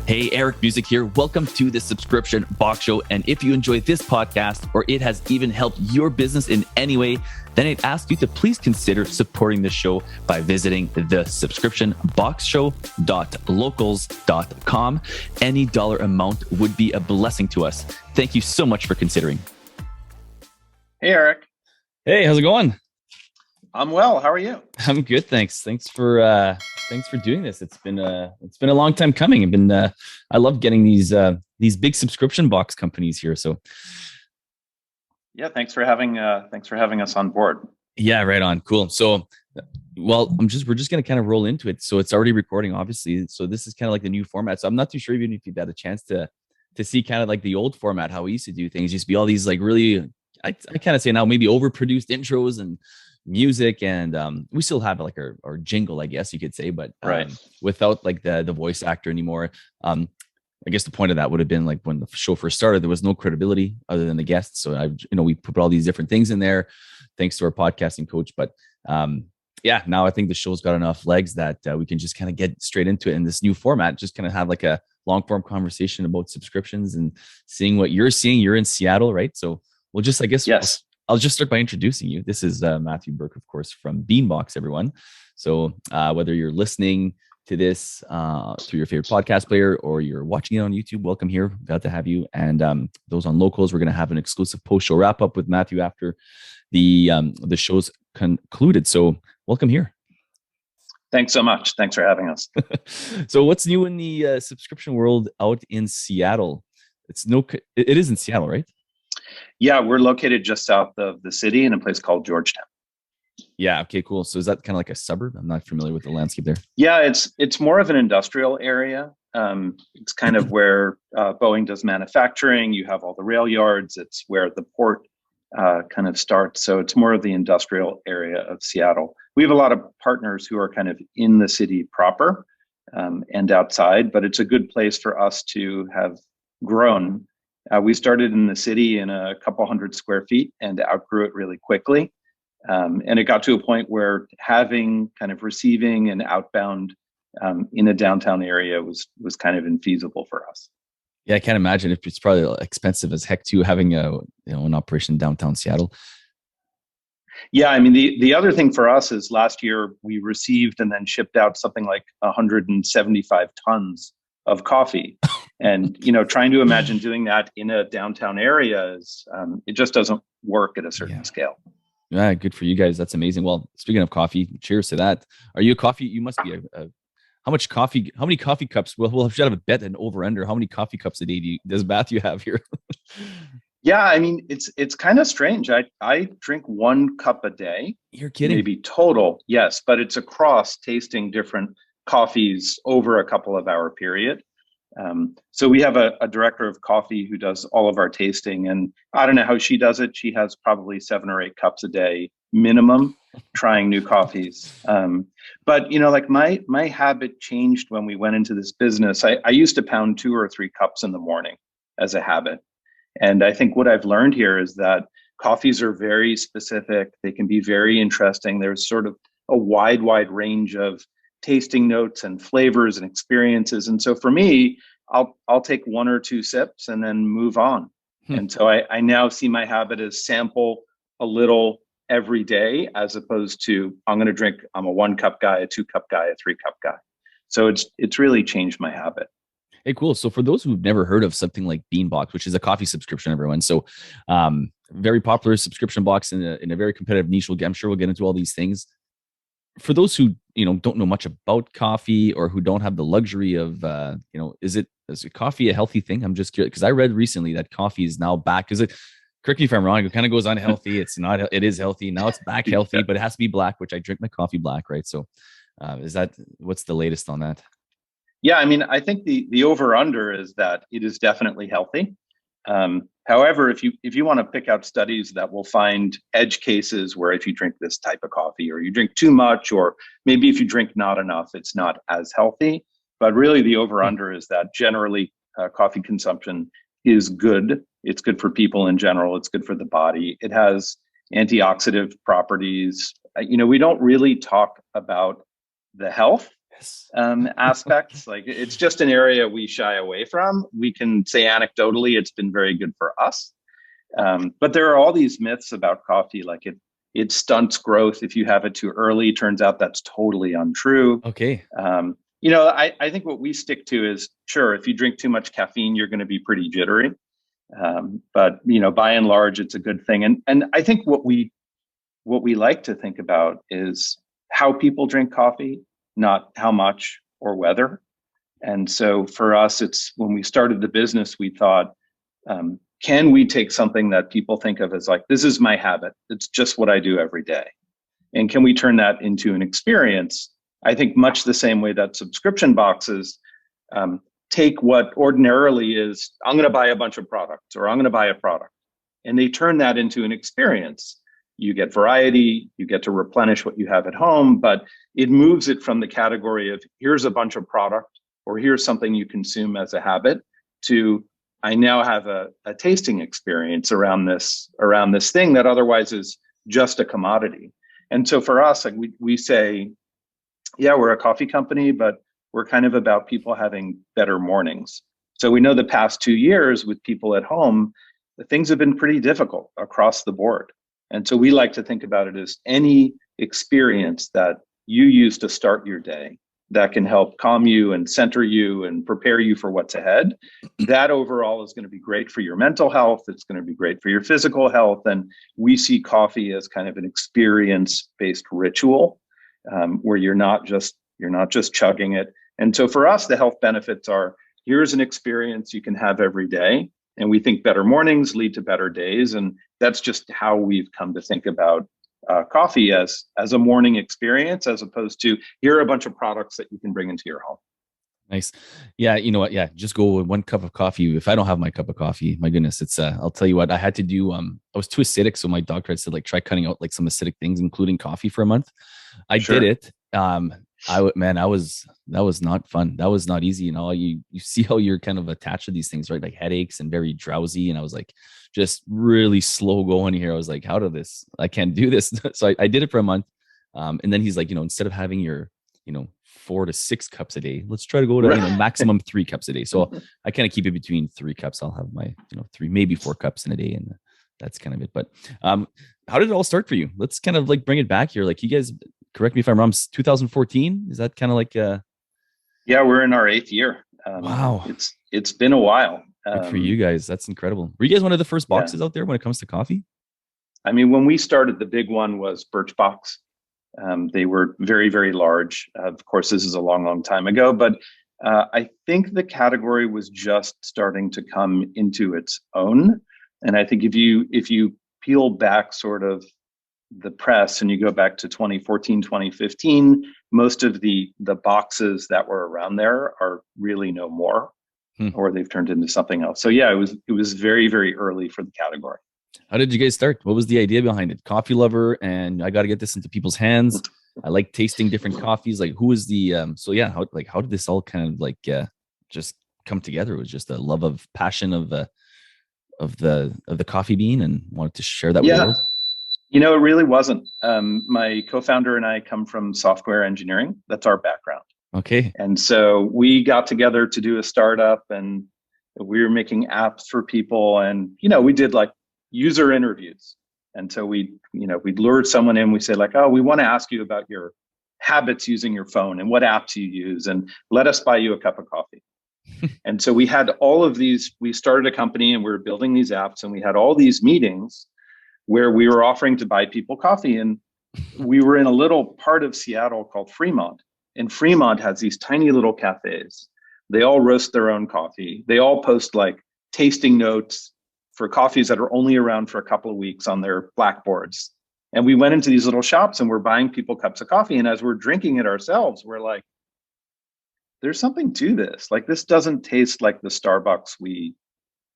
Hey, Eric Music here. Welcome to the Subscription Box Show. And if you enjoy this podcast or it has even helped your business in any way, then I'd ask you to please consider supporting the show by visiting the subscriptionboxshow.locals.com. Any dollar amount would be a blessing to us. Thank you so much for considering. Hey, Eric. Hey, how's it going? I'm well. How are you? I'm good, thanks. Thanks for doing this. It's been a long time coming. I love getting these big subscription box companies here. So yeah, thanks for having us on board. Yeah, right on. Cool. So we're just gonna kind of roll into it. So it's already recording, obviously. So this is kind of like the new format. So I'm not too sure even if you've had a chance to see kind of like the old format, how we used to do things. Used to be all these like really, I kind of say now maybe overproduced intros and music, and we still have like our jingle, I guess you could say, but right, without like the voice actor anymore. I guess the point of that would have been like when the show first started, there was no credibility other than the guests. So we put all these different things in there, thanks to our podcasting coach. But yeah, now I think the show's got enough legs that we can just kind of get straight into it in this new format. Just kind of have like a long form conversation about subscriptions and seeing what you're seeing. You're in Seattle, right? So we'll just, I guess, yes. I'll just start by introducing you. This is Matthew Berk, of course, from Bean Box, everyone. So whether you're listening to this through your favorite podcast player or you're watching it on YouTube, welcome here. Glad to have you. And those on Locals, we're going to have an exclusive post-show wrap-up with Matthew after the show's concluded. So welcome here. Thanks so much. Thanks for having us. So what's new in the subscription world out in Seattle? It is in Seattle, right? Yeah, we're located just south of the city in a place called Georgetown. Yeah. Okay, cool. So is that kind of like a suburb? I'm not familiar with the landscape there. Yeah, it's more of an industrial area. It's kind of where Boeing does manufacturing. You have all the rail yards. It's where the port kind of starts. So it's more of the industrial area of Seattle. We have a lot of partners who are kind of in the city proper and outside, but it's a good place for us to have grown. We started in the city in a couple hundred square feet and outgrew it really quickly. And it got to a point where having kind of receiving and outbound in a downtown area was kind of infeasible for us. Yeah, I can't imagine. It's probably expensive as heck too, having an operation in downtown Seattle. Yeah, I mean, the other thing for us is last year we received and then shipped out something like 175 tons of coffee. And, trying to imagine doing that in a downtown area it just doesn't work at a certain scale. Yeah, good for you guys. That's amazing. Well, speaking of coffee, cheers to that. Are you a coffee? You must be how many coffee cups? Well, we'll have a bet an over under. How many coffee cups a day does Matthew have here? Yeah, I mean, it's kind of strange. I drink 1 cup a day. You're kidding. Maybe total, yes, but it's across tasting different coffees over a couple of hour period. So we have a director of coffee who does all of our tasting, and I don't know how she does it. She has probably 7 or 8 cups a day minimum trying new coffees. But like my habit changed when we went into this business. I used to pound 2 or 3 cups in the morning as a habit. And I think what I've learned here is that coffees are very specific. They can be very interesting. There's sort of a wide range of tasting notes and flavors and experiences. And so for me, I'll take 1 or 2 sips and then move on. And so I now see my habit as sample a little every day, as opposed to I'm a 1 cup guy, a 2 cup guy, a 3 cup guy. So it's really changed my habit. Hey, cool. So for those who've never heard of something like Bean Box, which is a coffee subscription, everyone. So very popular subscription box in a very competitive niche. I'm sure we'll get into all these things. For those who don't know much about coffee or who don't have the luxury of is coffee a healthy thing? I'm just curious because I read recently that coffee is now back. Correct me if I'm wrong, it kind of goes unhealthy. It's not. It is healthy now. It's back healthy, but it has to be black, which I drink my coffee black, right? So what's the latest on that? Yeah, I mean, I think the over under is that it is definitely healthy. However, if you want to pick out studies that will find edge cases where if you drink this type of coffee or you drink too much, or maybe if you drink not enough, it's not as healthy. But really the over under is that generally coffee consumption is good. It's good for people in general. It's good for the body. It has antioxidant properties. We don't really talk about the health Yes. aspects. Like it's just an area we shy away from. We can say anecdotally it's been very good for us. But there are all these myths about coffee, like it stunts growth if you have it too early. Turns out that's totally untrue. Okay. I think what we stick to is, sure, if you drink too much caffeine, you're going to be pretty jittery. But by and large, it's a good thing. And I think what we like to think about is how people drink coffee, not how much or whether. And so for us, it's when we started the business, we thought, can we take something that people think of as like, this is my habit, it's just what I do every day, and can we turn that into an experience? I think much the same way that subscription boxes take what ordinarily is, I'm going to buy a bunch of products or I'm going to buy a product, and they turn that into an experience. You get variety, you get to replenish what you have at home, but it moves it from the category of here's a bunch of product or here's something you consume as a habit to I now have a tasting experience around this thing that otherwise is just a commodity. And so for us, like we say, yeah, we're a coffee company, but we're kind of about people having better mornings. So we know the past 2 years with people at home, the things have been pretty difficult across the board. And so we like to think about it as any experience that you use to start your day that can help calm you and center you and prepare you for what's ahead. That overall is going to be great for your mental health. It's going to be great for your physical health. And we see coffee as kind of an experience-based ritual where you're not just chugging it. And so for us, the health benefits are, here's an experience you can have every day. And we think better mornings lead to better days. And that's just how we've come to think about coffee as a morning experience, as opposed to here are a bunch of products that you can bring into your home. Nice. Yeah. You know what? Yeah. Just go with 1 cup of coffee. If I don't have my cup of coffee, my goodness, it's, I'll tell you what I had to do. I was too acidic. So my doctor had said, like, try cutting out like some acidic things, including coffee for a month. I Sure. did it. That was not fun. That was not easy. You see how you're kind of attached to these things, right? Like headaches and very drowsy. And I was like, just really slow going here. I was like, I can't do this. So I did it for a month. And then he's like, instead of having your, 4 to 6 cups a day, let's try to go to, maximum 3 cups a day. So I kind of keep it between 3 cups. I'll have my, 3, maybe 4 cups in a day. And that's kind of it. But, how did it all start for you? Let's kind of like bring it back here. Like, you guys, correct me if I'm wrong, 2014. Is that kind of like, yeah, we're in our 8th year. Wow. It's been a while. Good for you guys. That's incredible. Were you guys one of the first boxes out there when it comes to coffee? I mean, when we started, the big one was Birchbox. They were very, very large. Of course, this is a long, long time ago, but I think the category was just starting to come into its own. And I think if you peel back sort of the press and you go back to 2014, 2015, most of the boxes that were around there are really no more, or they've turned into something else. So yeah, it was very, very early for the category. How did you guys start? What was the idea behind it? Coffee lover, and I got to get this into people's hands. I like tasting different coffees. Like, who is the how did this all kind of just come together? It was just a love of passion of the coffee bean, and wanted to share that with the world. It really wasn't. My co-founder and I come from software engineering. That's our background. Okay. And so we got together to do a startup, and we were making apps for people, and we did like user interviews. And so we'd lured someone in. We said like, oh, we want to ask you about your habits using your phone and what apps you use, and let us buy you a cup of coffee. And so we had all of these. We started a company and we were building these apps, and we had all these meetings where we were offering to buy people coffee. And we were in a little part of Seattle called Fremont. And Fremont has these tiny little cafes. They all roast their own coffee. They all post like tasting notes for coffees that are only around for a couple of weeks on their blackboards. And we went into these little shops and we're buying people cups of coffee. And as we're drinking it ourselves, we're like, there's something to this. Like, this doesn't taste like the Starbucks we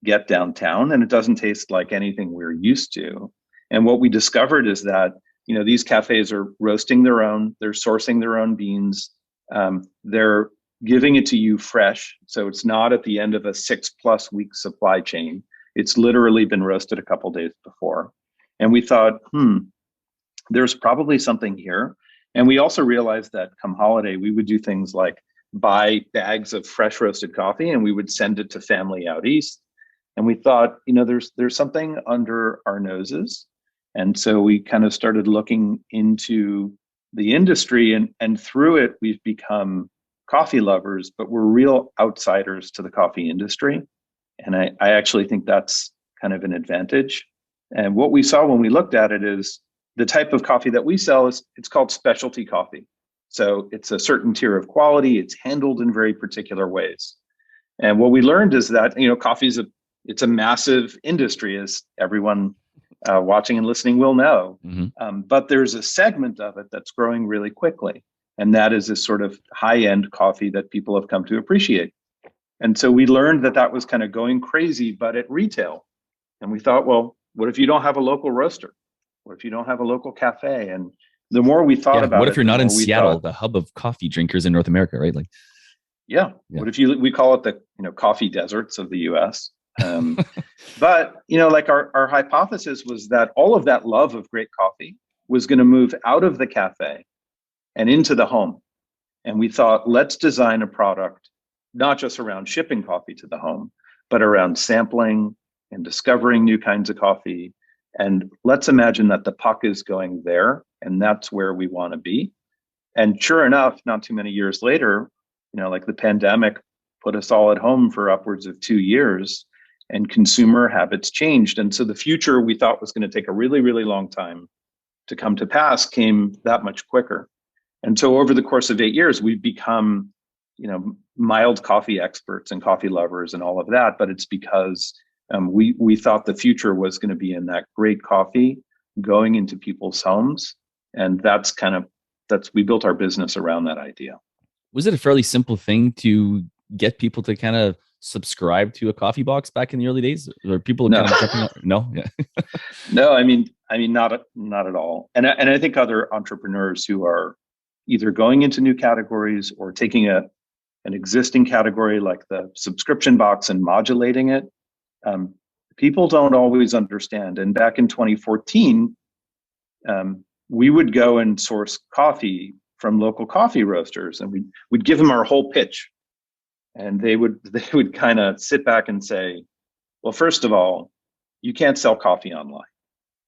get downtown, and it doesn't taste like anything we're used to. And what we discovered is that, these cafes are roasting their own, they're sourcing their own beans. They're giving it to you fresh. So it's not at the end of a 6+ week supply chain. It's literally been roasted a couple days before. And we thought, there's probably something here. And we also realized that come holiday, we would do things like buy bags of fresh roasted coffee and we would send it to family out east. And we thought, there's something under our noses. And so we kind of started looking into the industry, and through it, we've become coffee lovers, but we're real outsiders to the coffee industry. And I actually think that's kind of an advantage. And what we saw when we looked at it is the type of coffee that we sell it's called specialty coffee. So it's a certain tier of quality. It's handled in very particular ways. And what we learned is that, coffee it's a massive industry, as everyone watching and listening will know. Mm-hmm. But there's a segment of it that's growing really quickly. And that is this sort of high-end coffee that people have come to appreciate. And so we learned that was kind of going crazy, but at retail. And we thought, well, what if you don't have a local roaster? What if you don't have a local cafe? And the more we thought about it, what if you're not in Seattle, the hub of coffee drinkers in North America, right? What if we call it the coffee deserts of the US? But like our hypothesis was that all of that love of great coffee was going to move out of the cafe and into the home. And we thought, let's design a product not just around shipping coffee to the home, but around sampling and discovering new kinds of coffee. And let's imagine that the puck is going there, and that's where we want to be. And sure enough, not too many years later, like the pandemic put us all at home for upwards of 2 years, and consumer habits changed. And so the future we thought was going to take a really, really long time to come to pass came that much quicker. And so over the course of 8 years, we've become, mild coffee experts and coffee lovers and all of that. But it's because we thought the future was going to be in that great coffee going into people's homes. And we built our business around that idea. Was it a fairly simple thing to get people to kind of subscribe to a coffee box back in the early days? Or people kind of jumping out? No, yeah. No, I mean, not at all. And I think other entrepreneurs who are either going into new categories or taking an existing category like the subscription box and modulating it, people don't always understand. And back in 2014, we would go and source coffee from local coffee roasters, and we'd give them our whole pitch. And they would kind of sit back and say, well, first of all, you can't sell coffee online.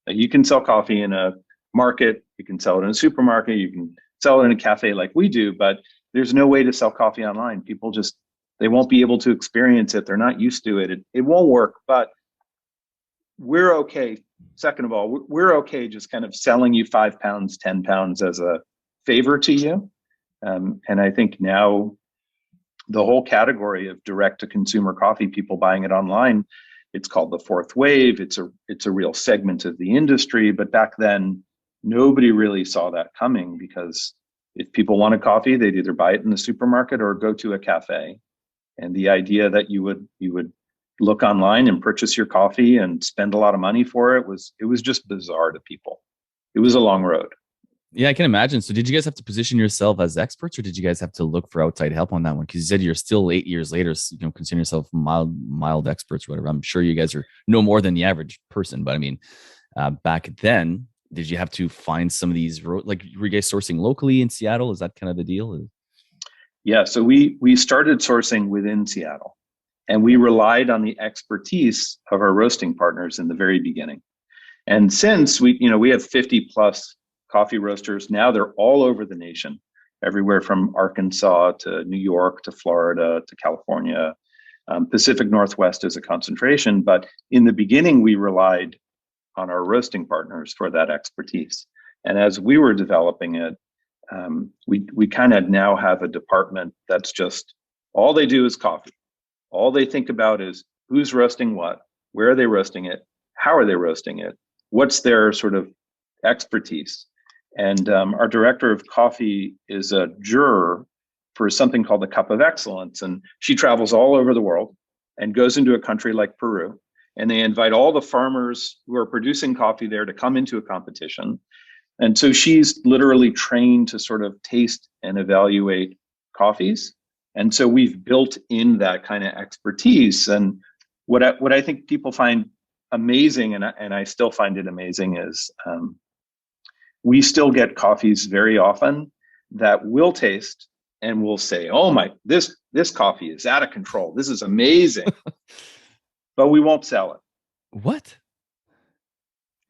You can sell coffee in a market, you can sell it in a supermarket, you can sell it in a cafe like we do, but there's no way to sell coffee online. People they won't be able to experience it. They're not used to it. It won't work, but we're okay. Second of all, we're okay just kind of selling you 5 pounds, 10 pounds as a favor to you. And I think now the whole category of direct to consumer coffee, people buying it online, it's called the fourth wave. It's a real segment of the industry. But back then, nobody really saw that coming, because if people wanted coffee, they'd either buy it in the supermarket or go to a cafe. And the idea that you would look online and purchase your coffee and spend a lot of money for it was just bizarre to people. It was a long road. Yeah, I can imagine. So did you guys have to position yourself as experts, or did you guys have to look for outside help on that one? Because you said you're still 8 years later, consider yourself mild experts or whatever. I'm sure you guys are no more than the average person. But I mean, back then, did you have to find some of these, were you guys sourcing locally in Seattle? Is that kind of the deal? Yeah, so we started sourcing within Seattle, and we relied on the expertise of our roasting partners in the very beginning. And since we have 50 plus coffee roasters now, they're all over the nation, everywhere from Arkansas to New York to Florida to California. Pacific Northwest is a concentration, but in the beginning, we relied on our roasting partners for that expertise. And as we were developing it, we kind of now have a department that's just, all they do is coffee. All they think about is who's roasting what, where are they roasting it, how are they roasting it, what's their sort of expertise. And our director of coffee is a juror for something called the Cup of Excellence. And she travels all over the world and goes into a country like Peru. And they invite all the farmers who are producing coffee there to come into a competition. And so she's literally trained to sort of taste and evaluate coffees. And so we've built in that kind of expertise. And what I think people find amazing, and I still find it amazing, is we still get coffees very often that we'll taste and we'll say, "Oh my, this coffee is out of control. This is amazing," but we won't sell it. What?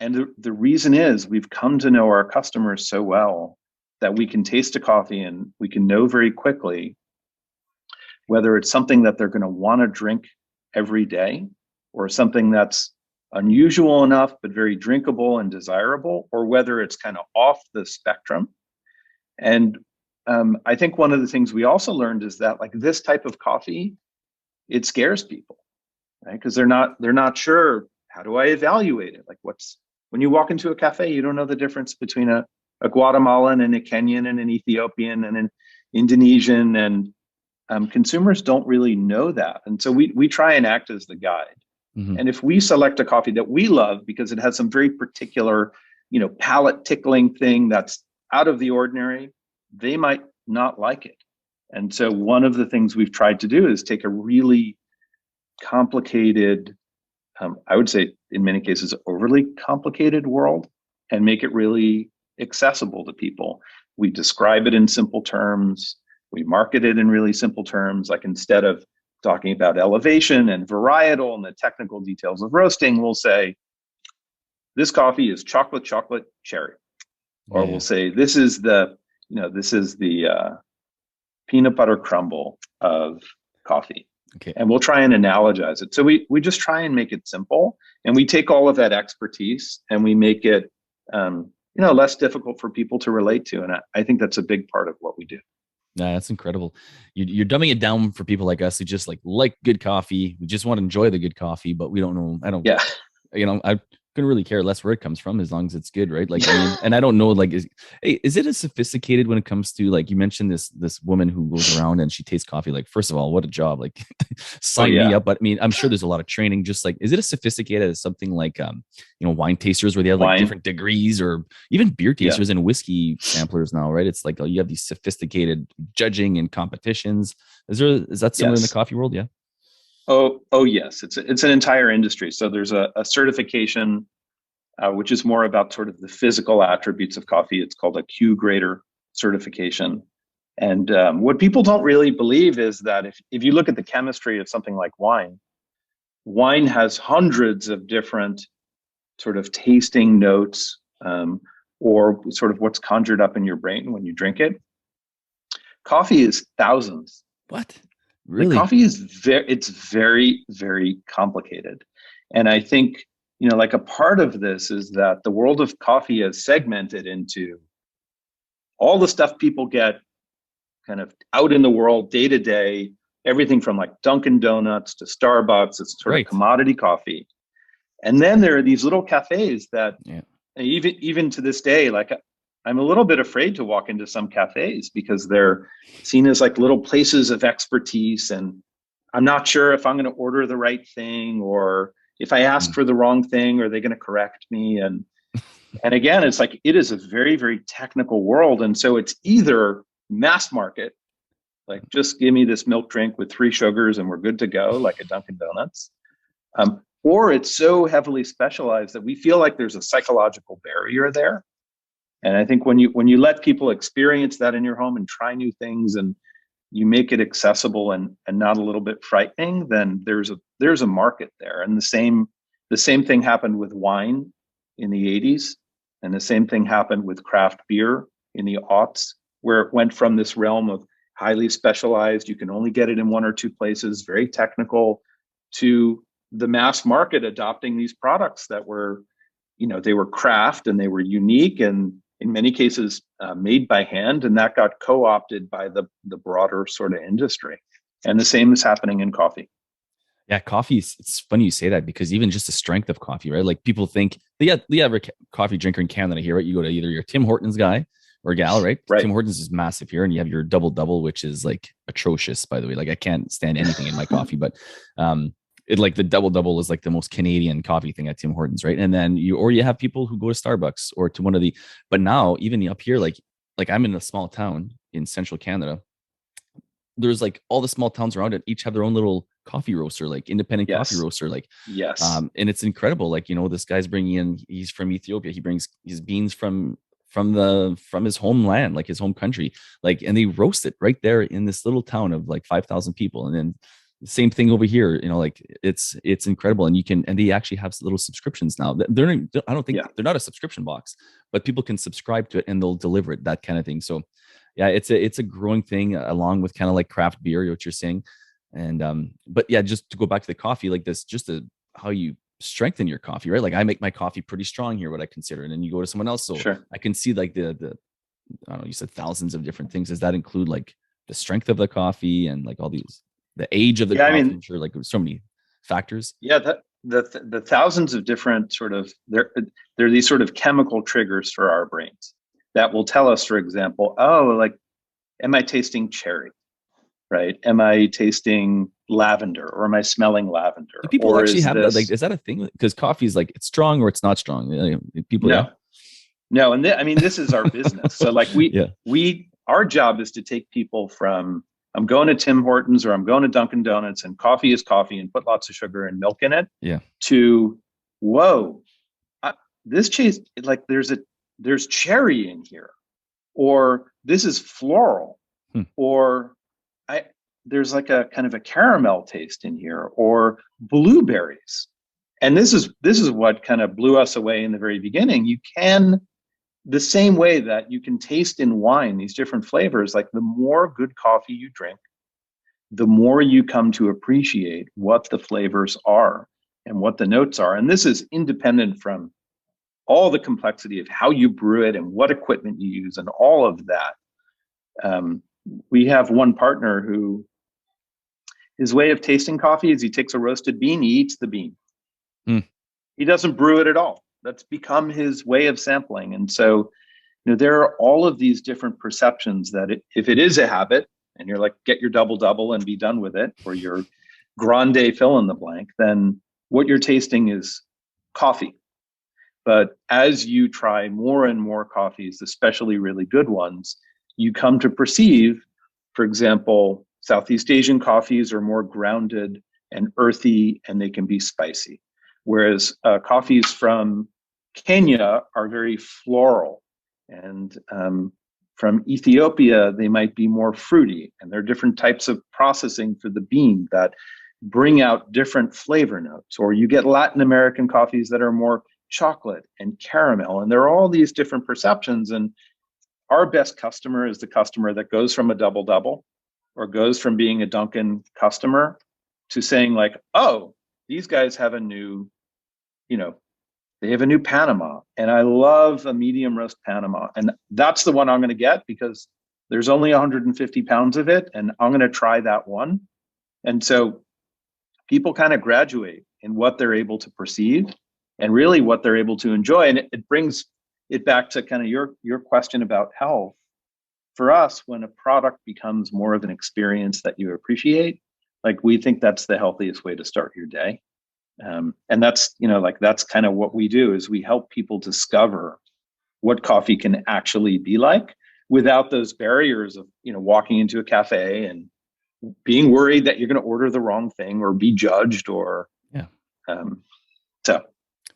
And the reason is we've come to know our customers so well that we can taste a coffee and we can know very quickly whether it's something that they're going to want to drink every day, or something that's unusual enough but very drinkable and desirable, or whether it's kind of off the spectrum. And I think one of the things we also learned is that, like, this type of coffee, it scares people, right? Because they're not sure, how do I evaluate it? Like, when you walk into a cafe, you don't know the difference between a Guatemalan and a Kenyan and an Ethiopian and an Indonesian, and consumers don't really know that. And so we try and act as the guide. Mm-hmm. And if we select a coffee that we love because it has some very particular, palate tickling thing that's out of the ordinary, they might not like it. And so one of the things we've tried to do is take a really complicated, I would say in many cases, overly complicated world, and make it really accessible to people. We describe it in simple terms. We market it in really simple terms. Like, instead of talking about elevation and varietal and the technical details of roasting, we'll say, this coffee is chocolate cherry. Or we'll say, this is the peanut butter crumble of coffee. Okay. And we'll try and analogize it. So we just try and make it simple, and we take all of that expertise and we make it less difficult for people to relate to. And I think that's a big part of what we do. Nah, that's incredible. You're dumbing it down for people like us who just like good coffee. We just want to enjoy the good coffee, but we don't know. Yeah. I couldn't really care less where it comes from as long as it's good, right? Like, I mean, and I don't know, like, is it as sophisticated when it comes to, like, you mentioned this woman who goes around and she tastes coffee? Like, first of all, what a job! Like, sign me up. But I mean, I'm sure there's a lot of training. Just like, is it as sophisticated as something like, wine tasters where they have like different degrees, or even beer tasters and whiskey samplers now, right? It's like, you have these sophisticated judging and competitions. Is that similar in the coffee world? Yeah. Oh yes, it's an entire industry. So there's a certification which is more about sort of the physical attributes of coffee. It's called a Q grader certification. And what people don't really believe is that if you look at the chemistry of something like wine has hundreds of different sort of tasting notes, or sort of what's conjured up in your brain when you drink it. Coffee is thousands. What? Really? Coffee is very, very complicated. And I think, like, a part of this is that the world of coffee is segmented into all the stuff people get kind of out in the world day to day, everything from like Dunkin' Donuts to Starbucks. It's sort of commodity coffee. And then there are these little cafes that even to this day, like, I'm a little bit afraid to walk into some cafes because they're seen as like little places of expertise. And I'm not sure if I'm going to order the right thing, or if I ask for the wrong thing, are they going to correct me? And again, it's like, it is a very, very technical world. And so it's either mass market, like, just give me this milk drink with 3 sugars and we're good to go, like a Dunkin' Donuts. Or it's so heavily specialized that we feel like there's a psychological barrier there. And I think when you let people experience that in your home and try new things, and you make it accessible and not a little bit frightening, then there's a market there. And the same thing happened with wine in the 80s, and the same thing happened with craft beer in the aughts, where it went from this realm of highly specialized, you can only get it in 1 or 2 places, very technical, to the mass market adopting these products that were, they were craft and they were unique, and in many cases made by hand, and that got co-opted by the broader sort of industry. And the same is happening in coffee. Yeah, coffee, it's funny you say that, because even just the strength of coffee, right? Like, people think the average coffee drinker in Canada here, right? You go to either your Tim Hortons guy or gal, right? Tim Hortons is massive here, and you have your double, which is like atrocious, by the way. Like, I can't stand anything in my coffee, but like the double is like the most Canadian coffee thing at Tim Hortons, right? And then you have people who go to Starbucks or to one of the, but now even up here, like I'm in a small town in central Canada. There's like all the small towns around it each have their own little coffee roaster, like independent coffee roaster, like and it's incredible. Like, this guy's bringing in, he's from Ethiopia. He brings his beans from from his homeland, like his home country, like, and they roast it right there in this little town of like 5,000 people. And then same thing over here, like it's incredible. And you can, and they actually have little subscriptions now. They're, I don't think Yeah. they're not a subscription box, but people can subscribe to it and they'll deliver it, that kind of thing. So yeah, it's a growing thing, along with kind of like craft beer, what you're saying. And but yeah, just to go back to the coffee, like this, just how you strengthen your coffee, right? Like I make my coffee pretty strong here, what I consider, and then you go to someone else, so Sure. I can see like the I don't know, you said thousands of different things. Does that include like the strength of the coffee and like all these, the age of the Yeah, I coffee? mean, I'm sure like so many factors. yeah, the thousands of different sort of they're these sort of chemical triggers for our brains that will tell us, for example, oh, like, am I tasting cherry? Right? Am I tasting lavender, or am I smelling lavender? Do people Or actually is have that? Like, this is that a thing? Because coffee is like, it's strong or it's not strong. People, yeah, no, no? And I mean, this is our business. So like yeah, our job is to take people from I'm going to Tim Hortons or I'm going to Dunkin' Donuts and coffee is coffee and put lots of sugar and milk in it, yeah. to whoa, this cheese, like there's cherry in here, or this is floral, Hmm. or I there's like a kind of a caramel taste in here, or blueberries. And this is what kind of blew us away in the very beginning. You can, the same way that you can taste in wine these different flavors, like the more good coffee you drink, the more you come to appreciate what the flavors are and what the notes are. And this is independent from all the complexity of how you brew it and what equipment you use and all of that. We have one partner who, his way of tasting coffee is he takes a roasted bean, he eats the bean. Hmm. He doesn't brew it at all. That's become his way of sampling. And so, there are all of these different perceptions that if it is a habit and you're like, get your double double and be done with it, or your grande fill in the blank, then what you're tasting is coffee. But as you try more and more coffees, especially really good ones, you come to perceive, for example, Southeast Asian coffees are more grounded and earthy, and they can be spicy. Whereas coffees from Kenya are very floral. And from Ethiopia, they might be more fruity. And there are different types of processing for the bean that bring out different flavor notes. Or you get Latin American coffees that are more chocolate and caramel. And there are all these different perceptions. And our best customer is the customer that goes from a double double or goes from being a Dunkin' customer to saying like, oh, these guys have a new, they have a new Panama, and I love a medium roast Panama. And that's the one I'm going to get because there's only 150 pounds of it, and I'm going to try that one. And so people kind of graduate in what they're able to perceive and really what they're able to enjoy. And it brings it back to kind of your question about health. For us, when a product becomes more of an experience that you appreciate, like we think that's the healthiest way to start your day. And that's, that's kind of what we do, is we help people discover what coffee can actually be like without those barriers of, walking into a cafe and being worried that you're going to order the wrong thing or be judged or, Yeah. So.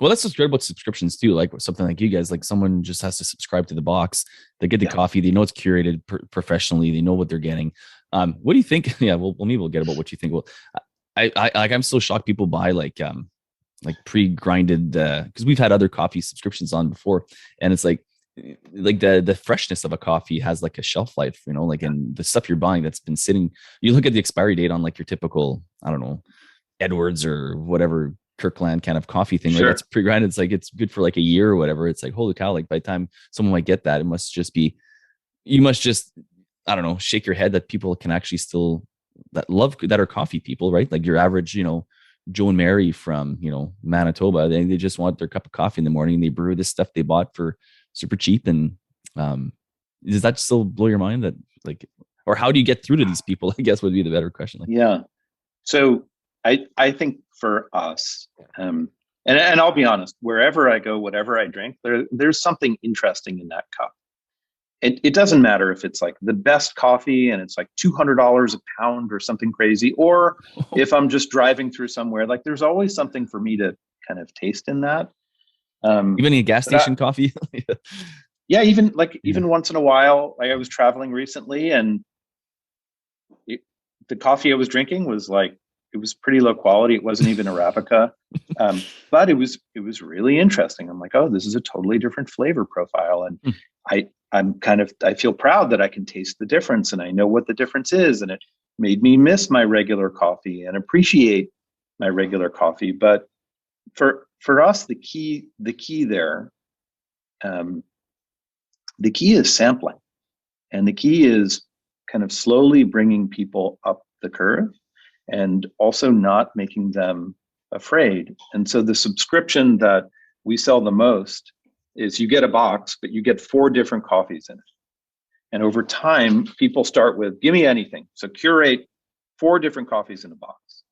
Well, that's what's great about subscriptions too. Like something like you guys, like someone just has to subscribe to the box. They get the coffee. They know it's curated professionally. They know what they're getting. What do you think? Yeah, well, maybe we'll get about what you think. Well, I'm so shocked people buy like pre-grinded, because we've had other coffee subscriptions on before, and it's like the freshness of a coffee has like a shelf life, and the stuff you're buying that's been sitting, you look at the expiry date on like your typical, I don't know, Edwards or whatever Kirkland kind of coffee thing, Sure. Like it's pre-grinded, it's like it's good for like a year or whatever. It's like, holy cow, like by the time someone might get that, it must just be, you must just, I don't know, shake your head that people can actually still that are coffee people, right? Like your average, Joe and Mary from, Manitoba, they just want their cup of coffee in the morning, and they brew this stuff they bought for super cheap. And does that still blow your mind that like, or how do you get through to these people? I guess would be the better question. Like, yeah. So I think for us, and I'll be honest, wherever I go, whatever I drink, there's something interesting in that cup. It doesn't matter if it's like the best coffee and it's like $200 a pound or something crazy, or if I'm just driving through somewhere, like there's always something for me to kind of taste in that. even in a gas station coffee. yeah, even like Yeah. even once in a while, like I was traveling recently, and it, the coffee I was drinking was like it was pretty low quality. It wasn't even Arabica, but it was really interesting. I'm like, oh, this is a totally different flavor profile, and Hmm. I feel proud that I can taste the difference, and I know what the difference is, and it made me miss my regular coffee and appreciate my regular coffee. But for us, the key there, um, the key is sampling. And the key is kind of slowly bringing people up the curve and also not making them afraid. And so the subscription that we sell the most is you get a box, but you get 4 different coffees in it. And over time, people start with, give me anything. So curate 4 different coffees in a box.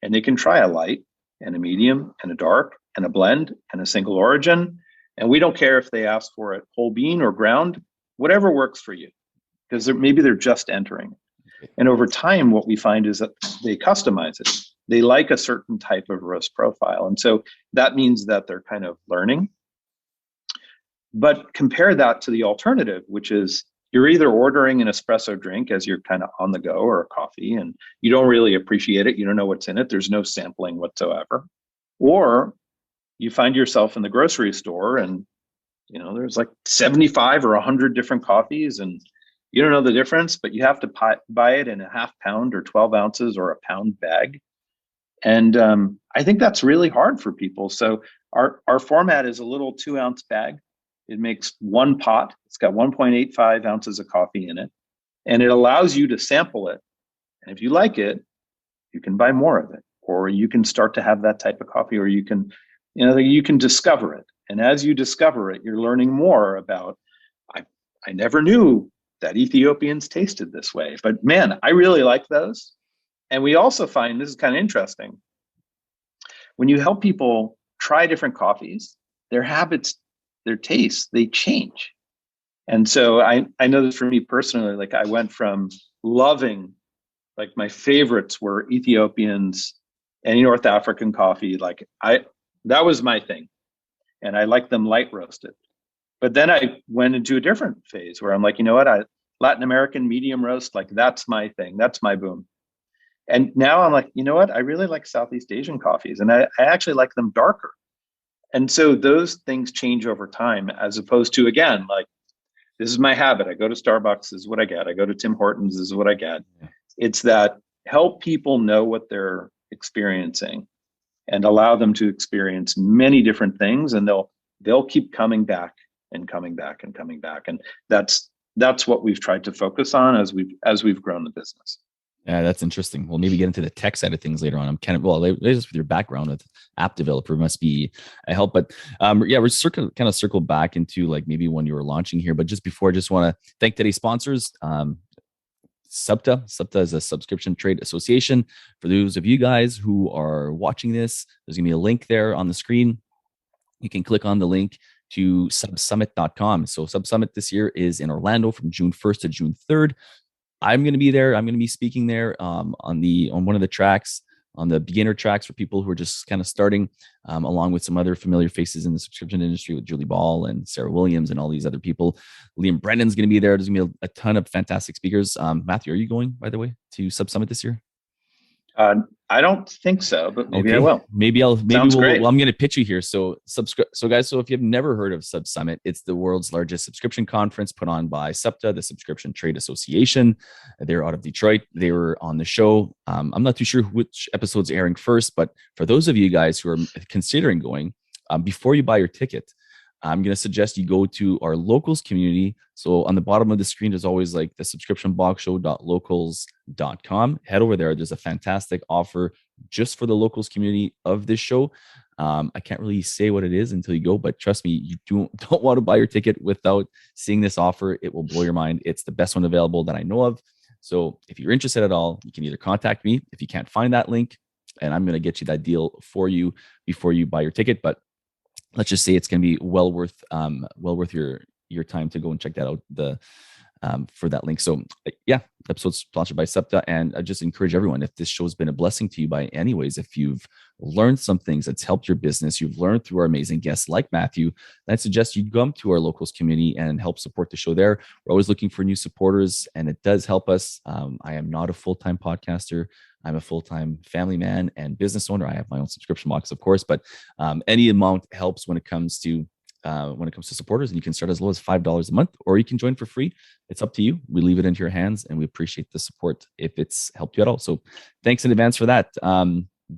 And they can try a light and a medium and a dark and a blend and a single origin. And we don't care if they ask for it whole bean or ground, whatever works for you, because maybe they're just entering. And over time, what we find is that they customize it. They like a certain type of roast profile. And so that means that they're kind of learning. But compare that to the alternative, which is you're either ordering an espresso drink as you're kind of on the go, or a coffee, and you don't really appreciate it. You don't know what's in it. There's no sampling whatsoever. Or you find yourself in the grocery store, and there's like 75 or 100 different coffees, and you don't know the difference, but you have to buy it in a half pound or 12 ounces or a pound bag. And I think that's really hard for people. So our format is a little 2-ounce bag. It makes one pot. It's got 1.85 ounces of coffee in it, and it allows you to sample it. And if you like it, you can buy more of it, or you can start to have that type of coffee, or you can discover it. And as you discover it, you're learning more about, I never knew that Ethiopians tasted this way, but man, I really like those. And we also find, this is kind of interesting, when you help people try different coffees, their habits, their tastes, they change. And so I know this for me personally, like I went from loving, like my favorites were Ethiopians, any North African coffee. That was my thing. And I like them light roasted. But then I went into a different phase where I'm like, you know what? Latin American medium roast, like that's my thing. That's my boom. And now I'm like, you know what? I really like Southeast Asian coffees, and I actually like them darker. And so those things change over time, as opposed to, again, like, this is my habit. I go to Starbucks, this is what I get. I go to Tim Hortons, this is what I get. It's that help people know what they're experiencing and allow them to experience many different things, and they'll keep coming back and coming back and coming back. And that's what we've tried to focus on as we've grown the business. Yeah, that's interesting. We'll maybe get into the tech side of things later on. I'm kind of, just with your background with app developer must be a help. But yeah, we're kind of circle back into like maybe when you were launching here. But just before, I just want to thank today's sponsors. SUBTA. SUBTA is a subscription trade association. For those of you guys who are watching this, there's going to be a link there on the screen. You can click on the link to subsummit.com. So SubSummit this year is in Orlando from June 1st to June 3rd. I'm going to be there. I'm going to be speaking there on one of the tracks, on the beginner tracks for people who are just kind of starting, along with some other familiar faces in the subscription industry with Julie Ball and Sarah Williams and all these other people. Liam Brennan's going to be there. There's going to be a ton of fantastic speakers. Matthew, are you going, by the way, to SubSummit this year? I don't think so, but maybe I Okay. will. Maybe Sounds great. I'm going to pitch you here. So guys, so if you've never heard of SubSummit, it's the world's largest subscription conference put on by SUBTA, the Subscription Trade Association. They're out of Detroit. They were on the show. I'm not too sure which episode's airing first, but for those of you guys who are considering going, before you buy your ticket, I'm going to suggest you go to our locals community. So on the bottom of the screen, there's always like the subscriptionboxshow.locals.com. Head over there. There's a fantastic offer just for the locals community of this show. I can't really say what it is until you go, but trust me, you don't want to buy your ticket without seeing this offer. It will blow your mind. It's the best one available that I know of. So if you're interested at all, you can either contact me if you can't find that link, and I'm going to get you that deal for you before you buy your ticket. But let's just say it's going to be well worth your time to go and check that out. for that link. So yeah, episode sponsored by SEPTA. And I just encourage everyone, if this show's been a blessing to you by any ways, if you've learned some things that's helped your business, you've learned through our amazing guests like Matthew, I suggest you come to our locals community and help support the show there. We're always looking for new supporters, and it does help us. I am not a full-time podcaster. I'm a full-time family man and business owner. I have my own subscription box, of course, but any amount helps when it comes to supporters, and you can start as low as $5 a month, or you can join for free. It's up to you. We leave it into your hands, and we appreciate the support if it's helped you at all. So thanks in advance for that.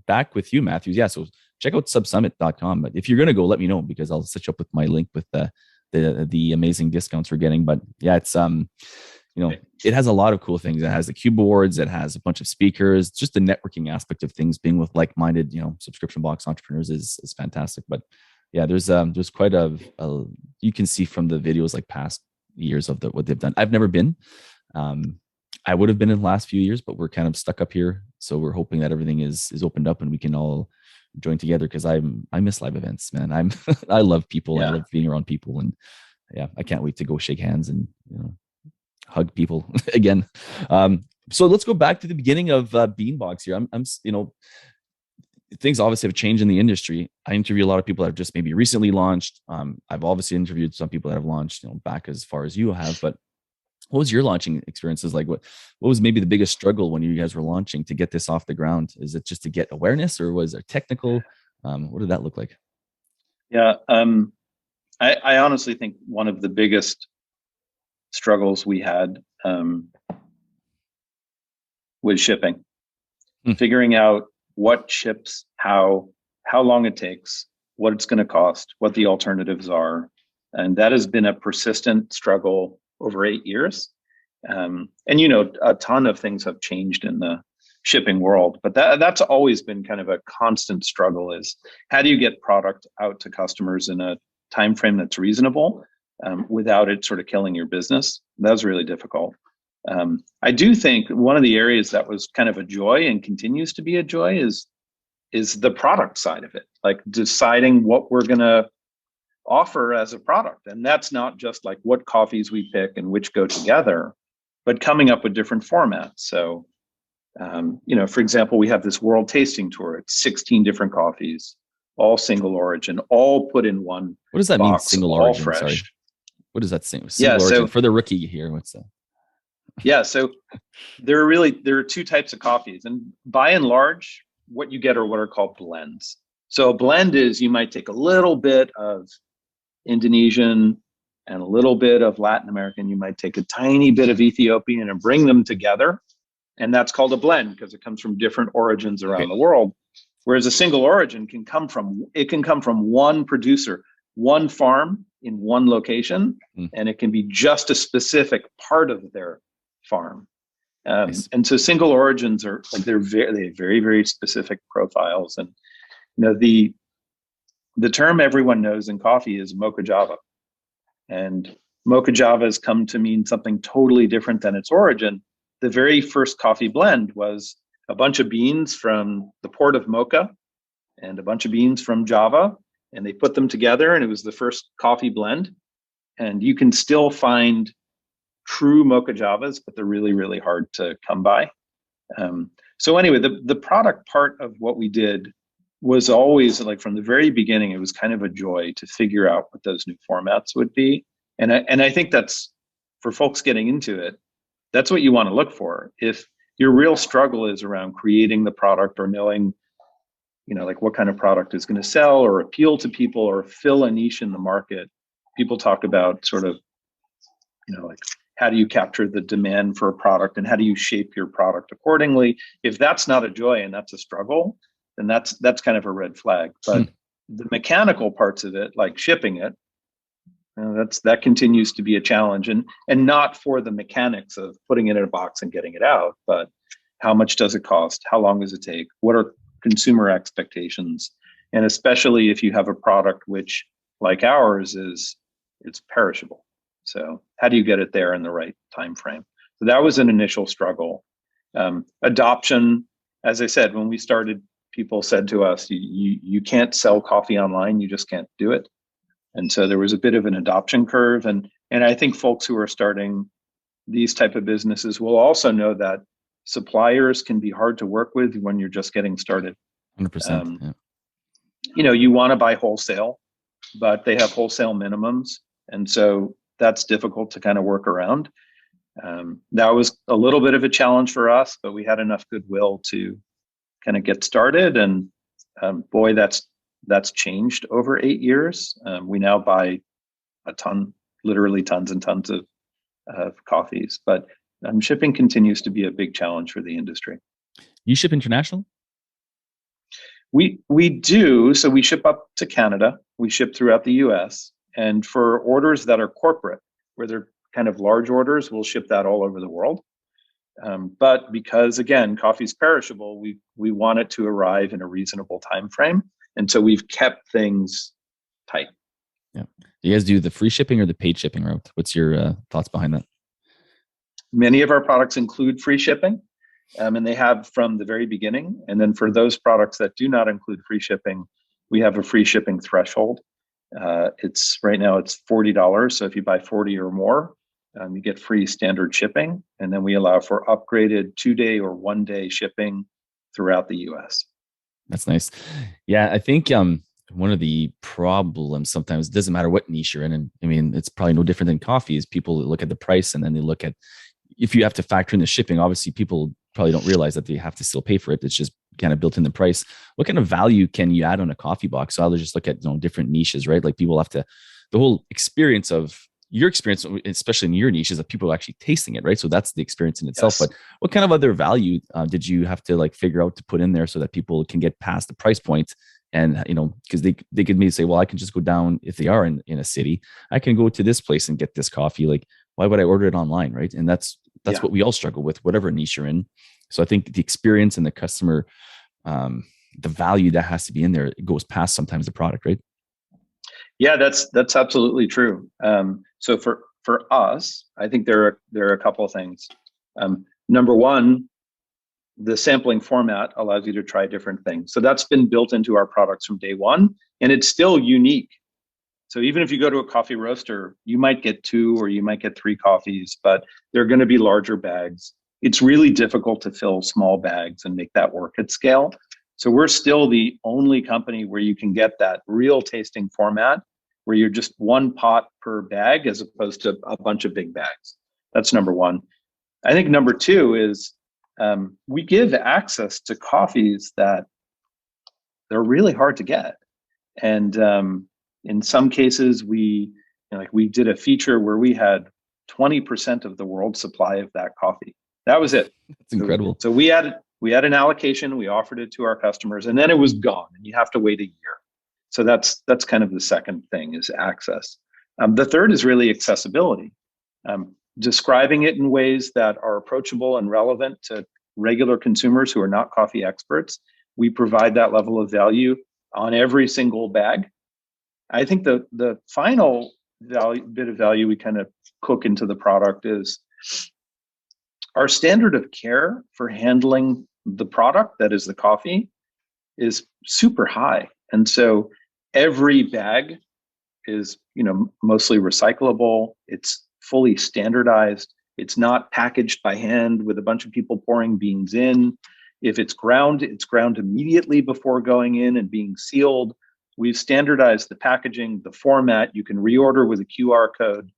Back with you, Matthews. Yeah. So check out subsummit.com. But if you're going to go, let me know, because I'll set you up with my link with the amazing discounts we're getting. But yeah, it's, it has a lot of cool things. It has the cube awards. It has a bunch of speakers. Just the networking aspect of things, being with like-minded, subscription box entrepreneurs is fantastic. But yeah, there's quite a you can see from the videos, like past years of what they've done. I've never been. I would have been in the last few years, but we're kind of stuck up here. So we're hoping that everything is opened up and we can all join together, because I miss live events, man. I love people. Yeah. I love being around people, and yeah, I can't wait to go shake hands and hug people again. So let's go back to the beginning of Beanbox here. I'm things obviously have changed in the industry. I interview a lot of people that have just maybe recently launched. I've obviously interviewed some people that have launched, back as far as you have. But what was your launching experiences like? What was maybe the biggest struggle when you guys were launching to get this off the ground? Is it just to get awareness, or was it technical? What did that look like? Yeah, I honestly think one of the biggest struggles we had was shipping. Figuring out what ships, how long it takes, what it's going to cost, what the alternatives are. And that has been a persistent struggle over 8 years. And, a ton of things have changed in the shipping world, but that's always been kind of a constant struggle, is how do you get product out to customers in a time frame that's reasonable, without it sort of killing your business. That was really difficult. I do think one of the areas that was kind of a joy and continues to be a joy is the product side of it, like deciding what we're going to offer as a product. And that's not just like what coffees we pick and which go together, but coming up with different formats. So, for example, we have this world tasting tour. It's 16 different coffees, all single origin, all put in one. What does that box, mean? Single origin. Fresh. Sorry. What does that say? Single origin for the rookie here. What's that? Yeah, so there are two types of coffees, and by and large, what you get are what are called blends. So a blend is, you might take a little bit of Indonesian and a little bit of Latin American. You might take a tiny bit of Ethiopian and bring them together, and that's called a blend because it comes from different origins around the world. Whereas a single origin can come from one producer, one farm in one location, and it can be just a specific part of their farm. Nice. And so single origins are like, they have very, very specific profiles. And the term everyone knows in coffee is mocha java, and mocha java has come to mean something totally different than its origin. The very first coffee blend was a bunch of beans from the port of Mocha and a bunch of beans from Java, and they put them together, and it was the first coffee blend. And you can still find true mocha javas, but they're really, really hard to come by. So anyway, the product part of what we did was always, like, from the very beginning, it was kind of a joy to figure out what those new formats would be. And I think that's, for folks getting into it, that's what you want to look for. If your real struggle is around creating the product or knowing, like what kind of product is going to sell or appeal to people or fill a niche in the market, people talk about sort of, like, how do you capture the demand for a product and how do you shape your product accordingly? If that's not a joy and that's a struggle, then that's kind of a red flag. But the mechanical parts of it, like shipping it, that continues to be a challenge, and not for the mechanics of putting it in a box and getting it out, but how much does it cost? How long does it take? What are consumer expectations? And especially if you have a product which, like ours, it's perishable. So how do you get it there in the right time frame? So that was an initial struggle. Adoption, as I said, when we started, people said to us, you can't sell coffee online, you just can't do it. And so there was a bit of an adoption curve. And I think folks who are starting these type of businesses will also know that suppliers can be hard to work with when you're just getting started. 100%. Yeah. You want to buy wholesale, but they have wholesale minimums. And so that's difficult to kind of work around. That was a little bit of a challenge for us, but we had enough goodwill to kind of get started. And boy, that's changed over 8 years. We now buy a ton, literally tons and tons of coffees, but shipping continues to be a big challenge for the industry. You ship international? We do. So we ship up to Canada. We ship throughout the US. And for orders that are corporate, where they're kind of large orders, we'll ship that all over the world. But because, again, coffee's perishable, we want it to arrive in a reasonable time frame. And so we've kept things tight. Yeah. Do you guys do the free shipping or the paid shipping route? What's your thoughts behind that? Many of our products include free shipping, and they have from the very beginning. And then for those products that do not include free shipping, we have a free shipping threshold. It's right now it's $40. So if you buy 40 or more, you get free standard shipping. And then we allow for upgraded 2-day or 1-day shipping throughout the US. That's nice. Yeah, I think one of the problems sometimes, it doesn't matter what niche you're in. And I mean, it's probably no different than coffee, is people look at the price and then they look at, if you have to factor in the shipping, obviously people probably don't realize that they have to still pay for it. It's just kind of built in the price. What kind of value can you add on a coffee box? So I'll just look at, different niches, right? Like people have to, the whole experience of your experience, especially in your niche, is that people are actually tasting it, right? So that's the experience in itself. Yes. But what kind of other value did you have to figure out to put in there so that people can get past the price point? And, because they could maybe say, well, I can just go down, if they are in a city, I can go to this place and get this coffee. Like, why would I order it online, right? And that's what we all struggle with, whatever niche you're in. So I think the experience and the customer, the value that has to be in there, it goes past sometimes the product, right? Yeah, that's absolutely true. So for us, I think there are a couple of things. Number one, the sampling format allows you to try different things. So that's been built into our products from day one, and it's still unique. So even if you go to a coffee roaster, you might get 2 or you might get 3 coffees, but they're going to be larger bags. It's really difficult to fill small bags and make that work at scale. So we're still the only company where you can get that real tasting format, where you're just 1 pot per bag as opposed to a bunch of big bags. That's number one. I think number 2 is we give access to coffees that they're really hard to get. And in some cases, we did a feature where we had 20% of the world's supply of that coffee. That was it. That's incredible. So we had an allocation, we offered it to our customers, and then it was gone, and you have to wait a year. So that's kind of the second thing, is access. The third is really accessibility. Describing it in ways that are approachable and relevant to regular consumers who are not coffee experts. We provide that level of value on every single bag. I think the final bit of value we kind of cook into the product is our standard of care for handling the product, that is the coffee, is super high. And so every bag is, mostly recyclable. It's fully standardized. It's not packaged by hand with a bunch of people pouring beans in. If it's ground immediately before going in and being sealed. We've standardized the packaging, the format. You can reorder with a QR code.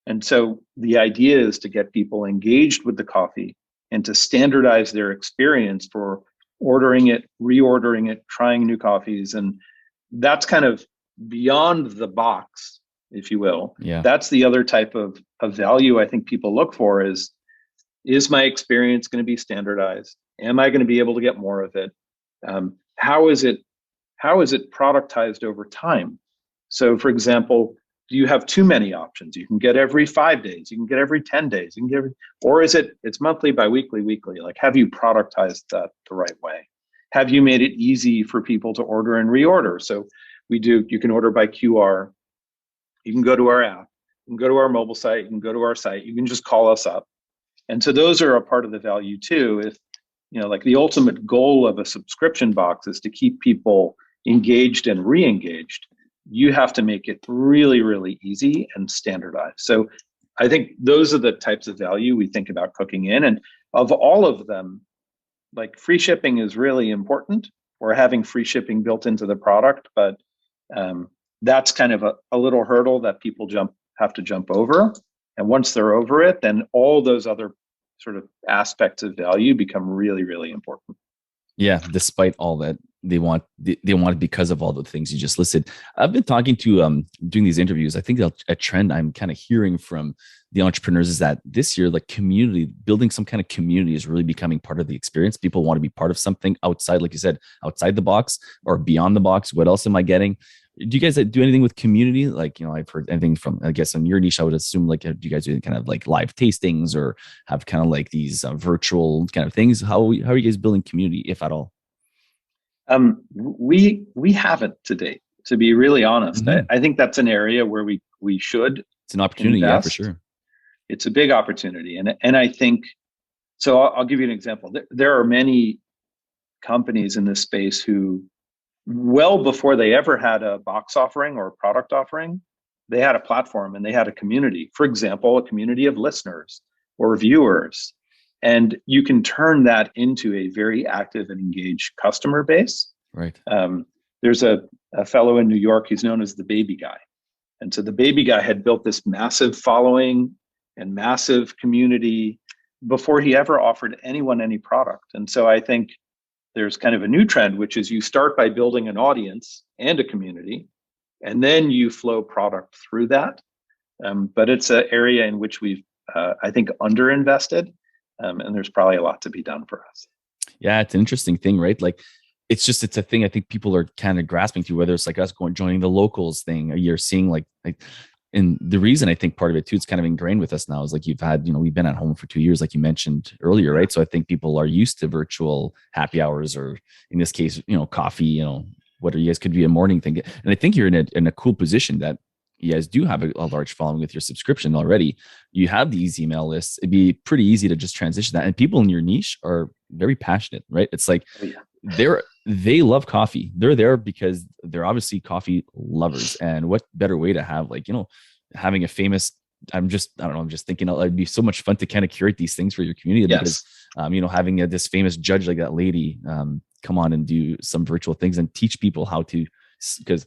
And so the idea is to get people engaged with the coffee and to standardize their experience for ordering it, reordering it, trying new coffees. And that's kind of beyond the box, if you will. Yeah. That's the other type of value I think people look for is my experience going to be standardized? Am I going to be able to get more of it? How is it productized over time? So for example, do you have too many options? You can get every 5 days, you can get every 10 days, you can get or it's monthly, biweekly, weekly? Like, have you productized that the right way? Have you made it easy for people to order and reorder? So you can order by QR. You can go to our app, you can go to our mobile site, you can go to our site, you can just call us up. And so those are a part of the value too. If, like the ultimate goal of a subscription box is to keep people engaged and re-engaged, you have to make it really, really easy and standardized. So I think those are the types of value we think about cooking in. And of all of them, like free shipping is really important, or having free shipping built into the product. But that's kind of a little hurdle that people have to jump over. And once they're over it, then all those other sort of aspects of value become really, really important. Yeah, despite all that, they want it because of all the things you just listed. I've been talking to doing these interviews. I think a trend I'm kind of hearing from the entrepreneurs is that this year, like community, building some kind of community is really becoming part of the experience. People want to be part of something outside, like you said, outside the box or beyond the box. What else am I getting? Do you guys do anything with community? Like, I've heard anything from, I guess, on your niche, I would assume, like, do you guys do kind of like live tastings or have kind of like these virtual kind of things? How are you guys building community, if at all? We haven't to date, to be really honest. Mm-hmm. I think that's an area where we should It's an opportunity, invest. yeah, for sure. It's a big opportunity, and I think so. I'll give you an example. There are many companies in this space who, well before they ever had a box offering or a product offering, they had a platform and they had a community. For example, a community of listeners or viewers. And you can turn that into a very active and engaged customer base. Right. There's a fellow in New York, he's known as the Baby Guy. And so the Baby Guy had built this massive following and massive community before he ever offered anyone any product. And so I think there's kind of a new trend, which is you start by building an audience and a community, and then you flow product through that. But it's an area in which we've, I think, underinvested, and there's probably a lot to be done for us. Yeah, it's an interesting thing, right? Like, it's a thing I think people are kind of grasping to, whether it's like us joining the locals thing, or you're seeing like, and the reason I think part of it too, it's kind of ingrained with us now, is like, you've had, we've been at home for 2 years, like you mentioned earlier, right? So I think people are used to virtual happy hours, or in this case, coffee, what are you guys, could be a morning thing. And I think you're in a cool position that you guys do have a large following with your subscription already. You have these email lists. It'd be pretty easy to just transition that. And people in your niche are very passionate, right? It's like, they love coffee. They're there because they're obviously coffee lovers. And what better way to have, like, having a famous, I don't know, I'm just thinking it'd be so much fun to kind of curate these things for your community. Yes. Because, having this famous judge like that lady come on and do some virtual things and teach people how to, because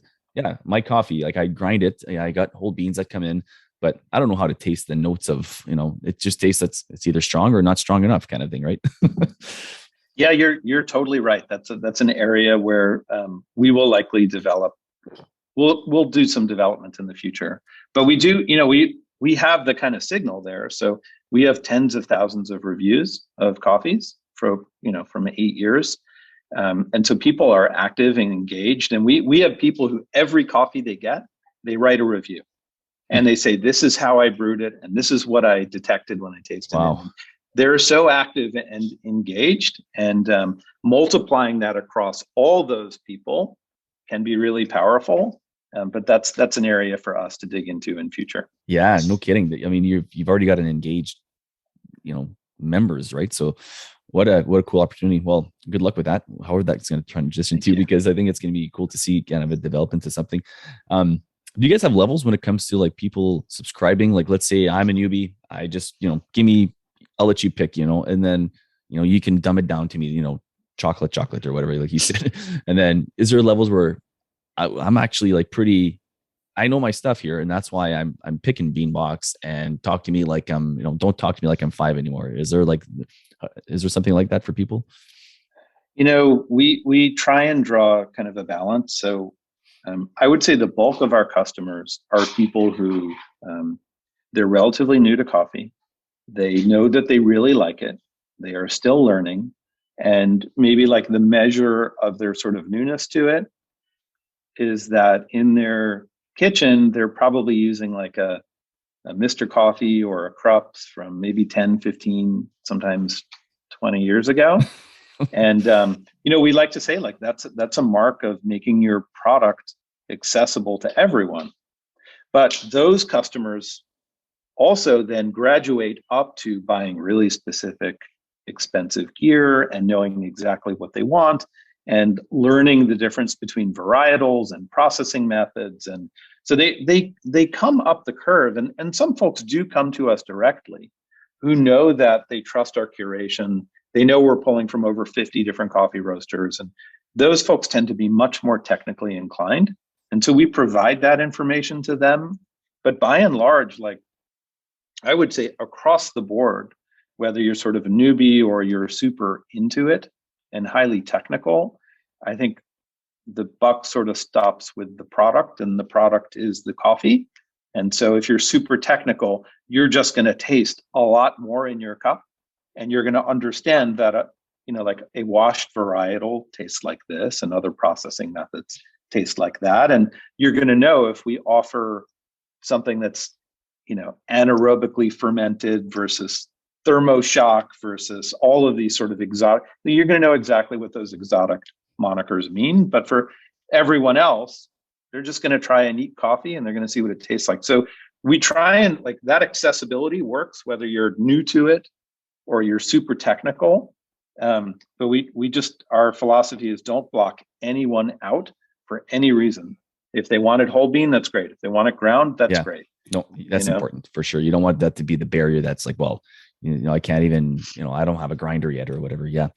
my coffee, like I grind it. I got whole beans that come in, but I don't know how to taste the notes of, it just tastes that it's either strong or not strong enough kind of thing. Right. Yeah, you're totally right. That's an area where we will likely develop. We'll do some development in the future, but we do. We have the kind of signal there. So we have tens of thousands of reviews of coffees from 8 years, and so people are active and engaged. And we have people who every coffee they get, they write a review, and they say, "This is how I brewed it, and this is what I detected when I tasted Wow. it." They're so active and engaged, and multiplying that across all those people can be really powerful. But that's an area for us to dig into in future. Yeah, no kidding. I mean, you've already got an engaged, members, right? So what a cool opportunity. Well, good luck with that. However that's going to transition to, because I think it's going to be cool to see kind of it develop into something. Do you guys have levels when it comes to like people subscribing? Like, let's say I'm a newbie. I just, I'll let you pick, and then, you can dumb it down to me, chocolate or whatever, like you said. And then is there levels where I'm actually like I know my stuff here, and that's why I'm picking Bean Box, and talk to me like don't talk to me like I'm 5 anymore. Is there something like that for people? We try and draw kind of a balance. So I would say the bulk of our customers are people who they're relatively new to coffee. They know that they really like it. They are still learning. And maybe like the measure of their sort of newness to it is that in their kitchen, they're probably using like a Mr. Coffee or a Krups from maybe 10, 15, sometimes 20 years ago. And, we like to say like that's a mark of making your product accessible to everyone. But those customers also then graduate up to buying really specific, expensive gear and knowing exactly what they want and learning the difference between varietals and processing methods. And So they come up the curve, and some folks do come to us directly who know that they trust our curation. They know we're pulling from over 50 different coffee roasters, and those folks tend to be much more technically inclined. And so we provide that information to them. But by and large, like I would say across the board, whether you're sort of a newbie or you're super into it and highly technical, I think the buck sort of stops with the product, and the product is the coffee. And so if you're super technical, you're just going to taste a lot more in your cup, and you're going to understand that like a washed varietal tastes like this, and other processing methods taste like that. And you're going to know if we offer something that's anaerobically fermented versus thermoshock versus all of these sort of exotic, you're going to know exactly what those exotic monikers mean. But for everyone else, they're just going to try a neat coffee and they're going to see what it tastes like. So we try and like that accessibility works whether you're new to it or you're super technical. But we just, our philosophy is don't block anyone out for any reason. If they wanted whole bean, that's great. If they want it ground, that's great. No, that's important for sure. You don't want that to be the barrier that's like, well, I can't even, I don't have a grinder yet or whatever. Yeah.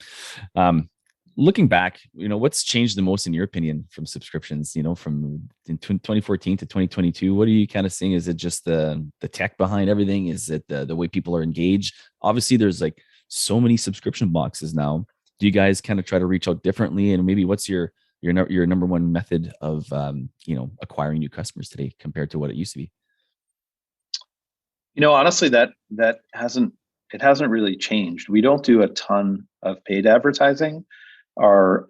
Looking back, what's changed the most in your opinion from subscriptions, from 2014 to 2022? What are you kind of seeing? Is it just the tech behind everything? Is it the way people are engaged? Obviously, there's like so many subscription boxes now. Do you guys kind of try to reach out differently? And maybe what's your number one method of, acquiring new customers today compared to what it used to be? Honestly, that hasn't really changed. We don't do a ton of paid advertising. Our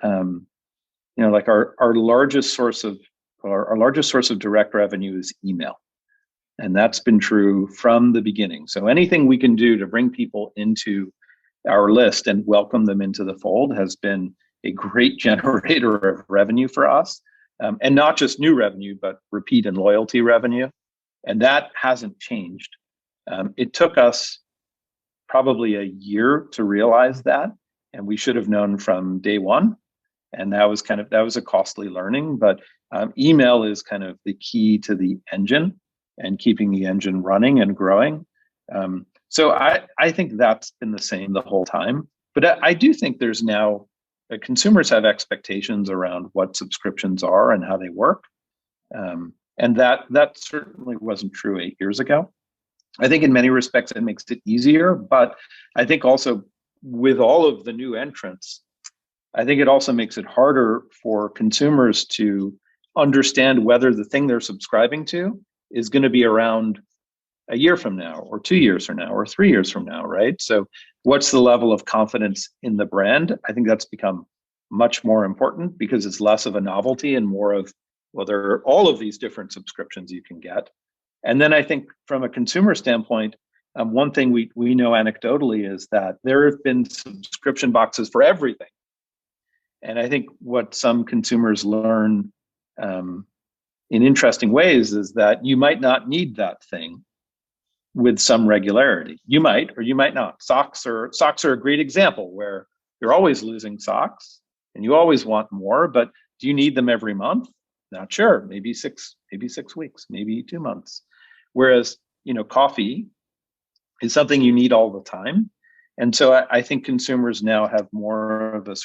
our largest source of direct revenue is email, and that's been true from the beginning. So anything we can do to bring people into our list and welcome them into the fold has been a great generator of revenue for us, and not just new revenue, but repeat and loyalty revenue, and that hasn't changed. It took us probably a year to realize that, and we should have known from day one. And that was a costly learning, but email is kind of the key to the engine and keeping the engine running and growing. So I think that's been the same the whole time. But I do think there's now consumers have expectations around what subscriptions are and how they work. And that certainly wasn't true 8 years ago. I think in many respects it makes it easier, but I think also with all of the new entrants, I think it also makes it harder for consumers to understand whether the thing they're subscribing to is going to be around a year from now or 2 years from now or 3 years from now, right? So what's the level of confidence in the brand? I think that's become much more important because it's less of a novelty and more of, well, there are all of these different subscriptions you can get. And then I think from a consumer standpoint, one thing we know anecdotally is that there have been subscription boxes for everything. And I think what some consumers learn in interesting ways is that you might not need that thing with some regularity. You might, or you might not. Socks are a great example where you're always losing socks and you always want more, but do you need them every month? Not sure. Maybe 6 weeks, maybe 2 months. Whereas, coffee is something you need all the time. And so I think consumers now have more of a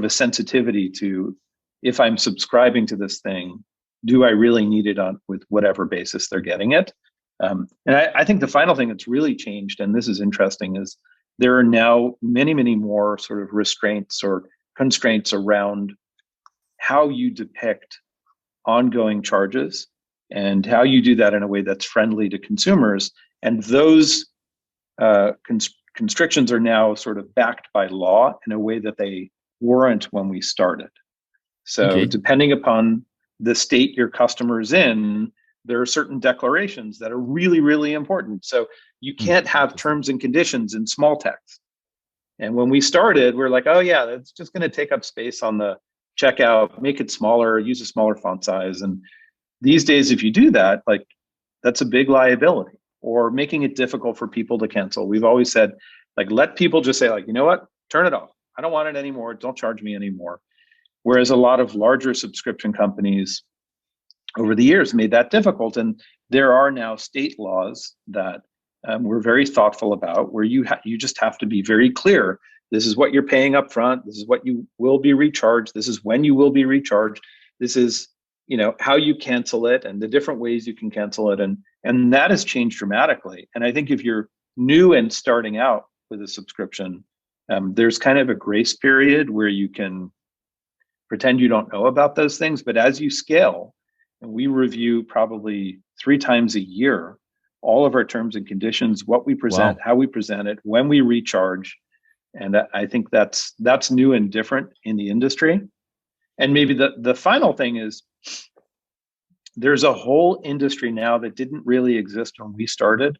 sensitivity to, if I'm subscribing to this thing, do I really need it on with whatever basis they're getting it? And I think the final thing that's really changed, and this is interesting, is there are now many, many more sort of restraints or constraints around how you depict ongoing charges and how you do that in a way that's friendly to consumers. And those constrictions are now sort of backed by law in a way that they weren't when we started. So depending upon the state your customer is in, there are certain declarations that are really, really important. So you can't have terms and conditions in small text. And when we started, we're like, oh yeah, that's just going to take up space on the checkout, make it smaller, use a smaller font size. And these days, if you do that, like that's a big liability, or making it difficult for people to cancel. We've always said, like, let people just say, like, you know what, turn it off. I don't want it anymore. Don't charge me anymore. Whereas a lot of larger subscription companies over the years made that difficult. And there are now state laws that we're very thoughtful about, where you just have to be very clear. This is what you're paying up front. This is what you will be recharged. This is when you will be recharged. This is, how you cancel it and the different ways you can cancel it. And that has changed dramatically. And I think if you're new and starting out with a subscription, there's kind of a grace period where you can pretend you don't know about those things. But as you scale, and we review probably 3 times a year, all of our terms and conditions, what we present, Wow. how we present it, when we recharge. And I think that's new and different in the industry. And maybe the final thing is, there's a whole industry now that didn't really exist when we started,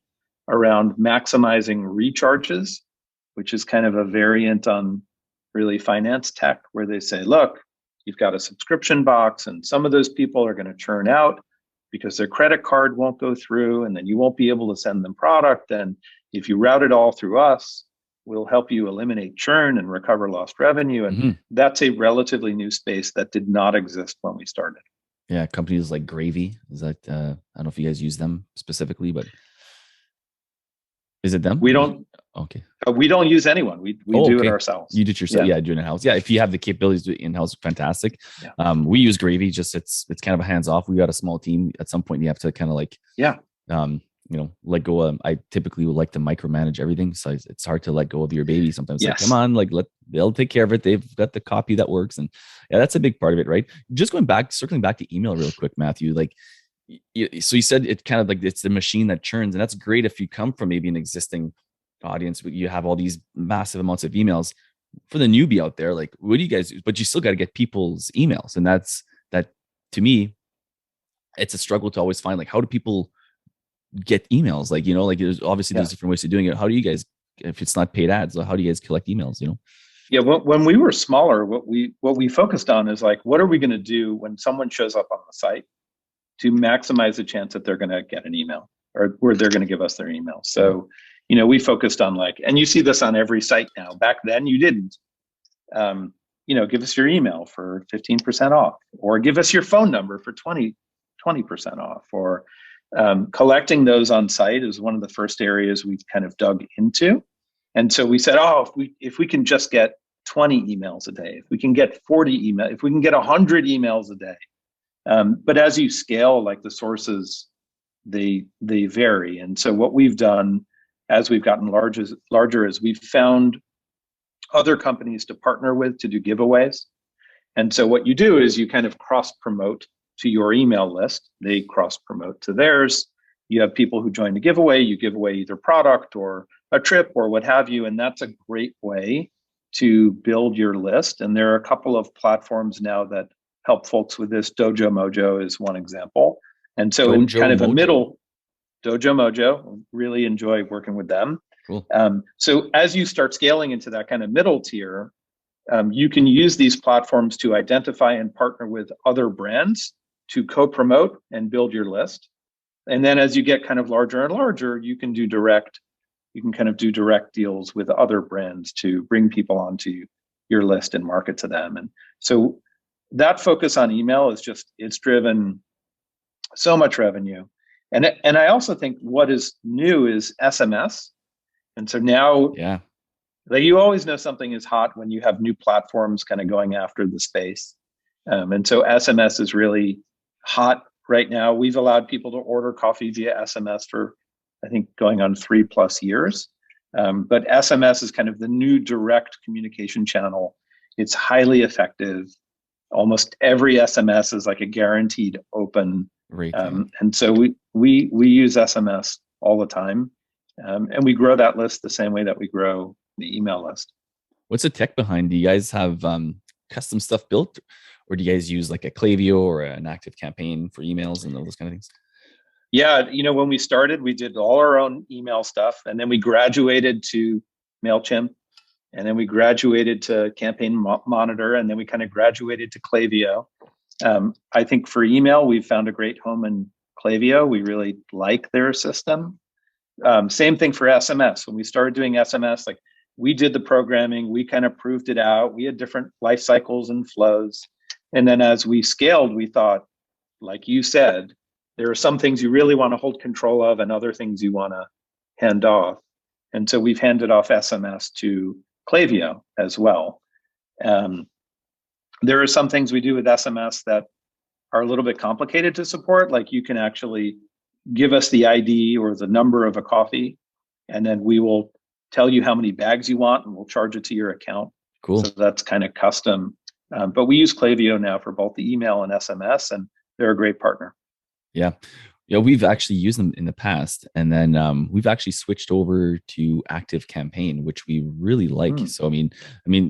around maximizing recharges, which is kind of a variant on really finance tech, where they say, look, you've got a subscription box and some of those people are going to churn out because their credit card won't go through, and then you won't be able to send them product. And if you route it all through us, we'll help you eliminate churn and recover lost revenue. And Mhm. that's a relatively new space that did not exist when we started. Yeah, companies like Gravy. Is that I don't know if you guys use them specifically, but is it them? We don't Okay. we don't use anyone. We Oh, do it okay. ourselves. You did yourself. Yeah. Yeah, do it in house. Yeah, if you have the capabilities to do it in house, fantastic. Yeah. We use Gravy. Just it's kind of a hands off. We got a small team. At some point, you have to kind of like Yeah. let go. I typically would like to micromanage everything, so it's hard to let go of your baby sometimes. Yes. Like, come on, like they'll take care of it. They've got the copy that works, and yeah, that's a big part of it, right? Just circling back to email real quick, Matthew. Like, so you said it kind of like it's the machine that churns, and that's great if you come from maybe an existing audience, but you have all these massive amounts of emails. For the newbie out there, like, what do you guys do? But you still got to get people's emails, and that to me, it's a struggle to always find, like, how do people get emails? Like, there's obviously there's different ways of doing it. How do you guys, if it's not paid ads, how do you guys collect emails? Yeah. When we were smaller, what we focused on is, like, what are we going to do when someone shows up on the site to maximize the chance that they're going to get an email, or where they're going to give us their email. So, we focused on, like, and you see this on every site now. Back then you didn't. Give us your email for 15% off, or give us your phone number for 20% off, or collecting those on site is one of the first areas we kind of dug into. And so we said, if we can just get 20 emails a day, if we can get 40 emails, if we can get 100 emails a day. But as you scale, like, the sources, they vary. And so what we've done as we've gotten larger is we've found other companies to partner with to do giveaways. And so what you do is you kind of cross promote to your email list. They cross promote to theirs. You have people who join the giveaway. You give away either product or a trip or what have you. And that's a great way to build your list. And there are a couple of platforms now that help folks with this. Dojo Mojo is one example. And so Dojo kind of a Mojo. middle, Dojo Mojo, really enjoy working with them. Cool. So as you start scaling into that kind of middle tier, you can use these platforms to identify and partner with other brands to co-promote and build your list. And then as you get kind of larger and larger, you can kind of do direct deals with other brands to bring people onto your list and market to them. And so that focus on email it's driven so much revenue. And I also think what is new is SMS. And so now, Yeah, like, you always know something is hot when you have new platforms kind of going after the space. And so SMS is really hot right now. We've allowed people to order coffee via SMS for, I think, going on 3+ years. But SMS is kind of the new direct communication channel. It's highly effective. Almost every SMS is like a guaranteed open. right. And so we use SMS all the time. And we grow that list the same way that we grow the email list. What's the tech behind? Do you guys have custom stuff built, or do you guys use like a Klaviyo or an Active Campaign for emails and all those kind of things? Yeah, when we started, we did all our own email stuff, and then we graduated to MailChimp, and then we graduated to Campaign Monitor, and then we kind of graduated to Klaviyo. I think for email, we've found a great home in Klaviyo. We really like their system. Same thing for SMS. When we started doing SMS, like, we did the programming, we kind of proved it out. We had different life cycles and flows. And then as we scaled, we thought, like you said, there are some things you really want to hold control of and other things you want to hand off. And so we've handed off SMS to Klaviyo as well. There are some things we do with SMS that are a little bit complicated to support. Like you can actually give us the ID or the number of a coffee, and then we will tell you how many bags you want and we'll charge it to your account. Cool. So that's kind of custom. But we use Klaviyo now for both the email and SMS, and they're a great partner. Yeah. Yeah, we've actually used them in the past, and then we've actually switched over to Active Campaign, which we really like. So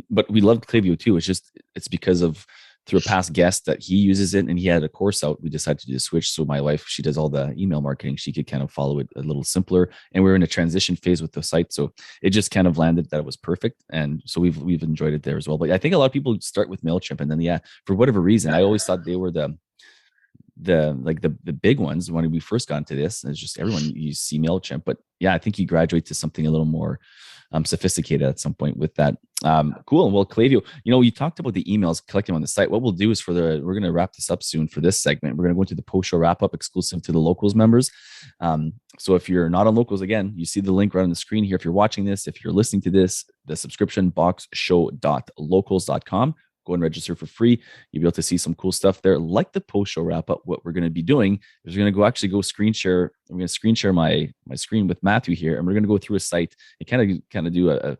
but we love Klaviyo too. It's because of through a past guest that he uses it, and he had a course out. We decided to just switch. So my wife, she does all the email marketing. She could kind of follow it a little simpler, and we're in a transition phase with the site, so it just kind of landed that it was perfect, and so we've enjoyed it there as well. But I think a lot of people start with MailChimp, and then for whatever reason, I always thought they were the big ones when we first got into this. It's just everyone used MailChimp, but I think you graduate to something a little more sophisticated at some point with that. Cool. Well, Klaviyo, you talked about the emails collecting on the site. What we'll do is we're going to wrap this up soon for this segment. We're going to go into the post-show wrap-up exclusive to the Locals members. So if you're not on Locals, again, you see the link right on the screen here. If you're watching this, if you're listening to this, the subscription boxshow.locals.com. Go and register for free. You'll be able to see some cool stuff there. Like the post-show wrap-up, what we're going to be doing is we're going to go screen share. I'm going to screen share my screen with Matthew here, and we're going to go through a site and kind of do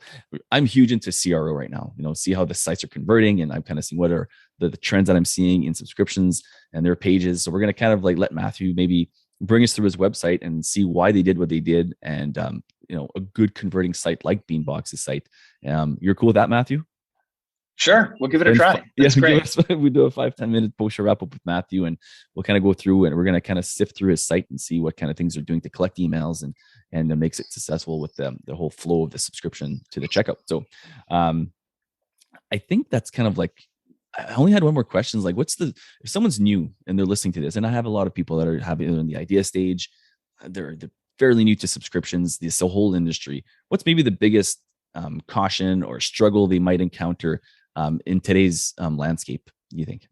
I'm huge into CRO right now. See how the sites are converting, and I'm kind of seeing what are the trends that I'm seeing in subscriptions and their pages. So we're going to kind of like let Matthew maybe bring us through his website and see why they did what they did, and a good converting site like Beanbox's site. You're cool with that, Matthew? Sure, we'll give it a try. That's great. We do a 5-10 minute post wrap up with Matthew, and we'll kind of go through, and we're going to kind of sift through his site and see what kind of things they're doing to collect emails and it makes it successful with the whole flow of the subscription to the checkout. So I think that's kind of like, I only had one more question. Like, if someone's new and they're listening to this, and I have a lot of people that are in the idea stage, they're fairly new to subscriptions, this whole industry. What's maybe the biggest caution or struggle they might encounter in today's landscape, you think?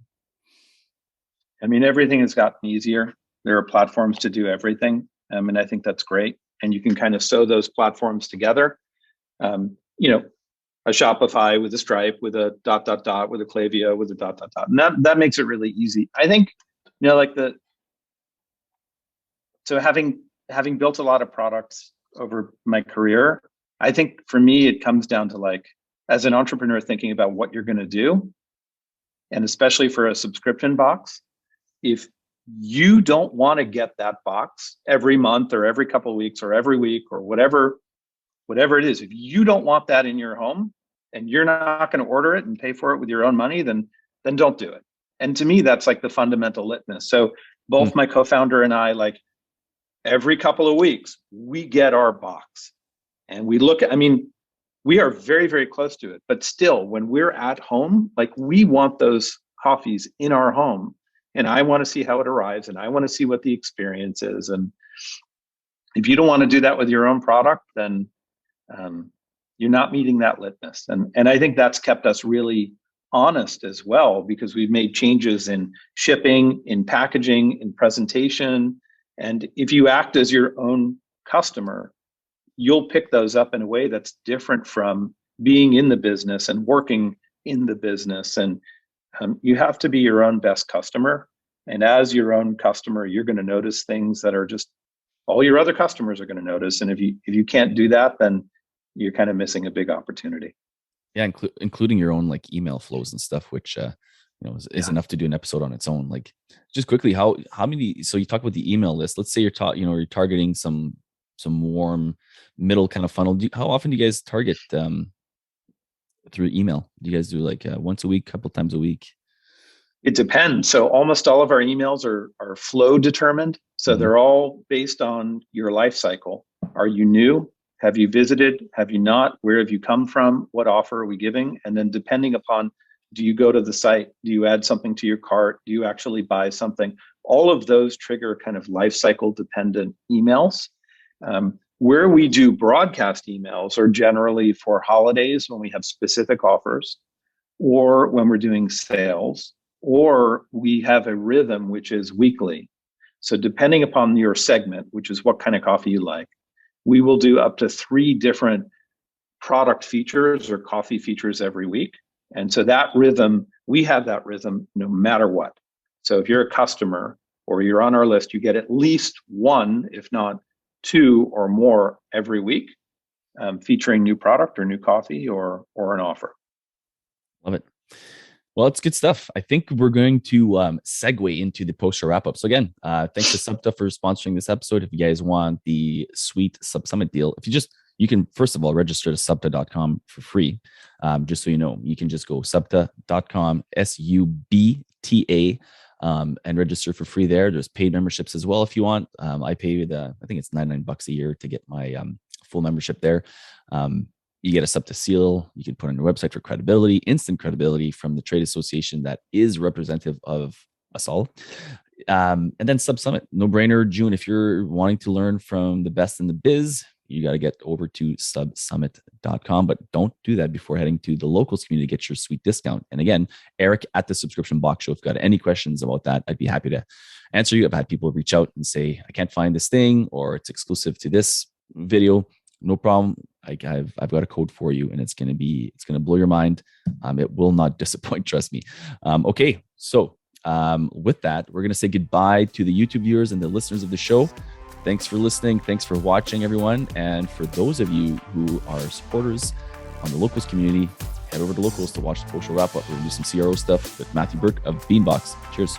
I mean, everything has gotten easier. There are platforms to do everything. And I think that's great. And you can kind of sew those platforms together. A Shopify with a Stripe, with a ... with a Klaviyo, with a ... And that makes it really easy. I think, so having built a lot of products over my career, I think for me, it comes down to as an entrepreneur thinking about what you're going to do, and especially for a subscription box, if you don't want to get that box every month or every couple of weeks or every week or whatever it is, if you don't want that in your home and you're not going to order it and pay for it with your own money, then don't do it. And to me, that's like the fundamental litmus. So both my co-founder and I, every couple of weeks, we get our box and we look at, we are very, very close to it, but still when we're at home, we want those coffees in our home, and I want to see how it arrives, and I want to see what the experience is. And if you don't want to do that with your own product, then you're not meeting that litmus. And I think that's kept us really honest as well, because we've made changes in shipping, in packaging, in presentation. And if you act as your own customer, you'll pick those up in a way that's different from being in the business and working in the business. And you have to be your own best customer. And as your own customer, you're going to notice things that are just all your other customers are going to notice. And if you can't do that, then you're kind of missing a big opportunity. Yeah, including your own email flows and stuff, which is enough to do an episode on its own. Just quickly, how many? So you talk about the email list. Let's say you're you're targeting some warm middle kind of funnel. How often do you guys target through email? Do you guys do once a week, couple times a week? It depends. So almost all of our emails are flow determined. So they're all based on your life cycle. Are you new? Have you visited? Have you not? Where have you come from? What offer are we giving? And then depending upon, do you go to the site? Do you add something to your cart? Do you actually buy something? All of those trigger kind of life cycle dependent emails. Where we do broadcast emails are generally for holidays when we have specific offers, or when we're doing sales. or we have a rhythm which is weekly. So depending upon your segment, which is what kind of coffee you like, we will do up to 3 different product features or coffee features every week. And so that rhythm, we have that rhythm no matter what. So if you're a customer or you're on our list, you get at least 1, if not 2 or more every week, featuring new product or new coffee or an offer. Love it. Well, it's good stuff. I think we're going to segue into the post-show wrap-up. So again, thanks to Subta for sponsoring this episode. If you guys want the sweet Sub Summit deal, you can first of all register to subta.com for free. Just so you know, you can just go subta.com, SUBTA, and register for free there. There's paid memberships as well if you want. I pay I think it's $99 a year to get my full membership there. You get a SUPTA seal. You can put on your website for credibility, instant credibility from the trade association that is representative of us all. And then Sub Summit, no brainer. June, if you're wanting to learn from the best in the biz, you got to get over to subsummit.com. But don't do that before heading to the locals community to get your sweet discount. And again, Eric at the Subscription Box Show, if you've got any questions about that, I'd be happy to answer you. I've had people reach out and say, I can't find this thing, or it's exclusive to this video. No problem. I've got a code for you, and it's going to blow your mind. It will not disappoint. Trust me. Okay. So with that, we're going to say goodbye to the YouTube viewers and the listeners of the show. Thanks for listening. Thanks for watching, everyone. And for those of you who are supporters on the Locals community, head over to Locals to watch the post-show wrap-up. We're going to do some CRO stuff with Matthew Berk of Bean Box. Cheers.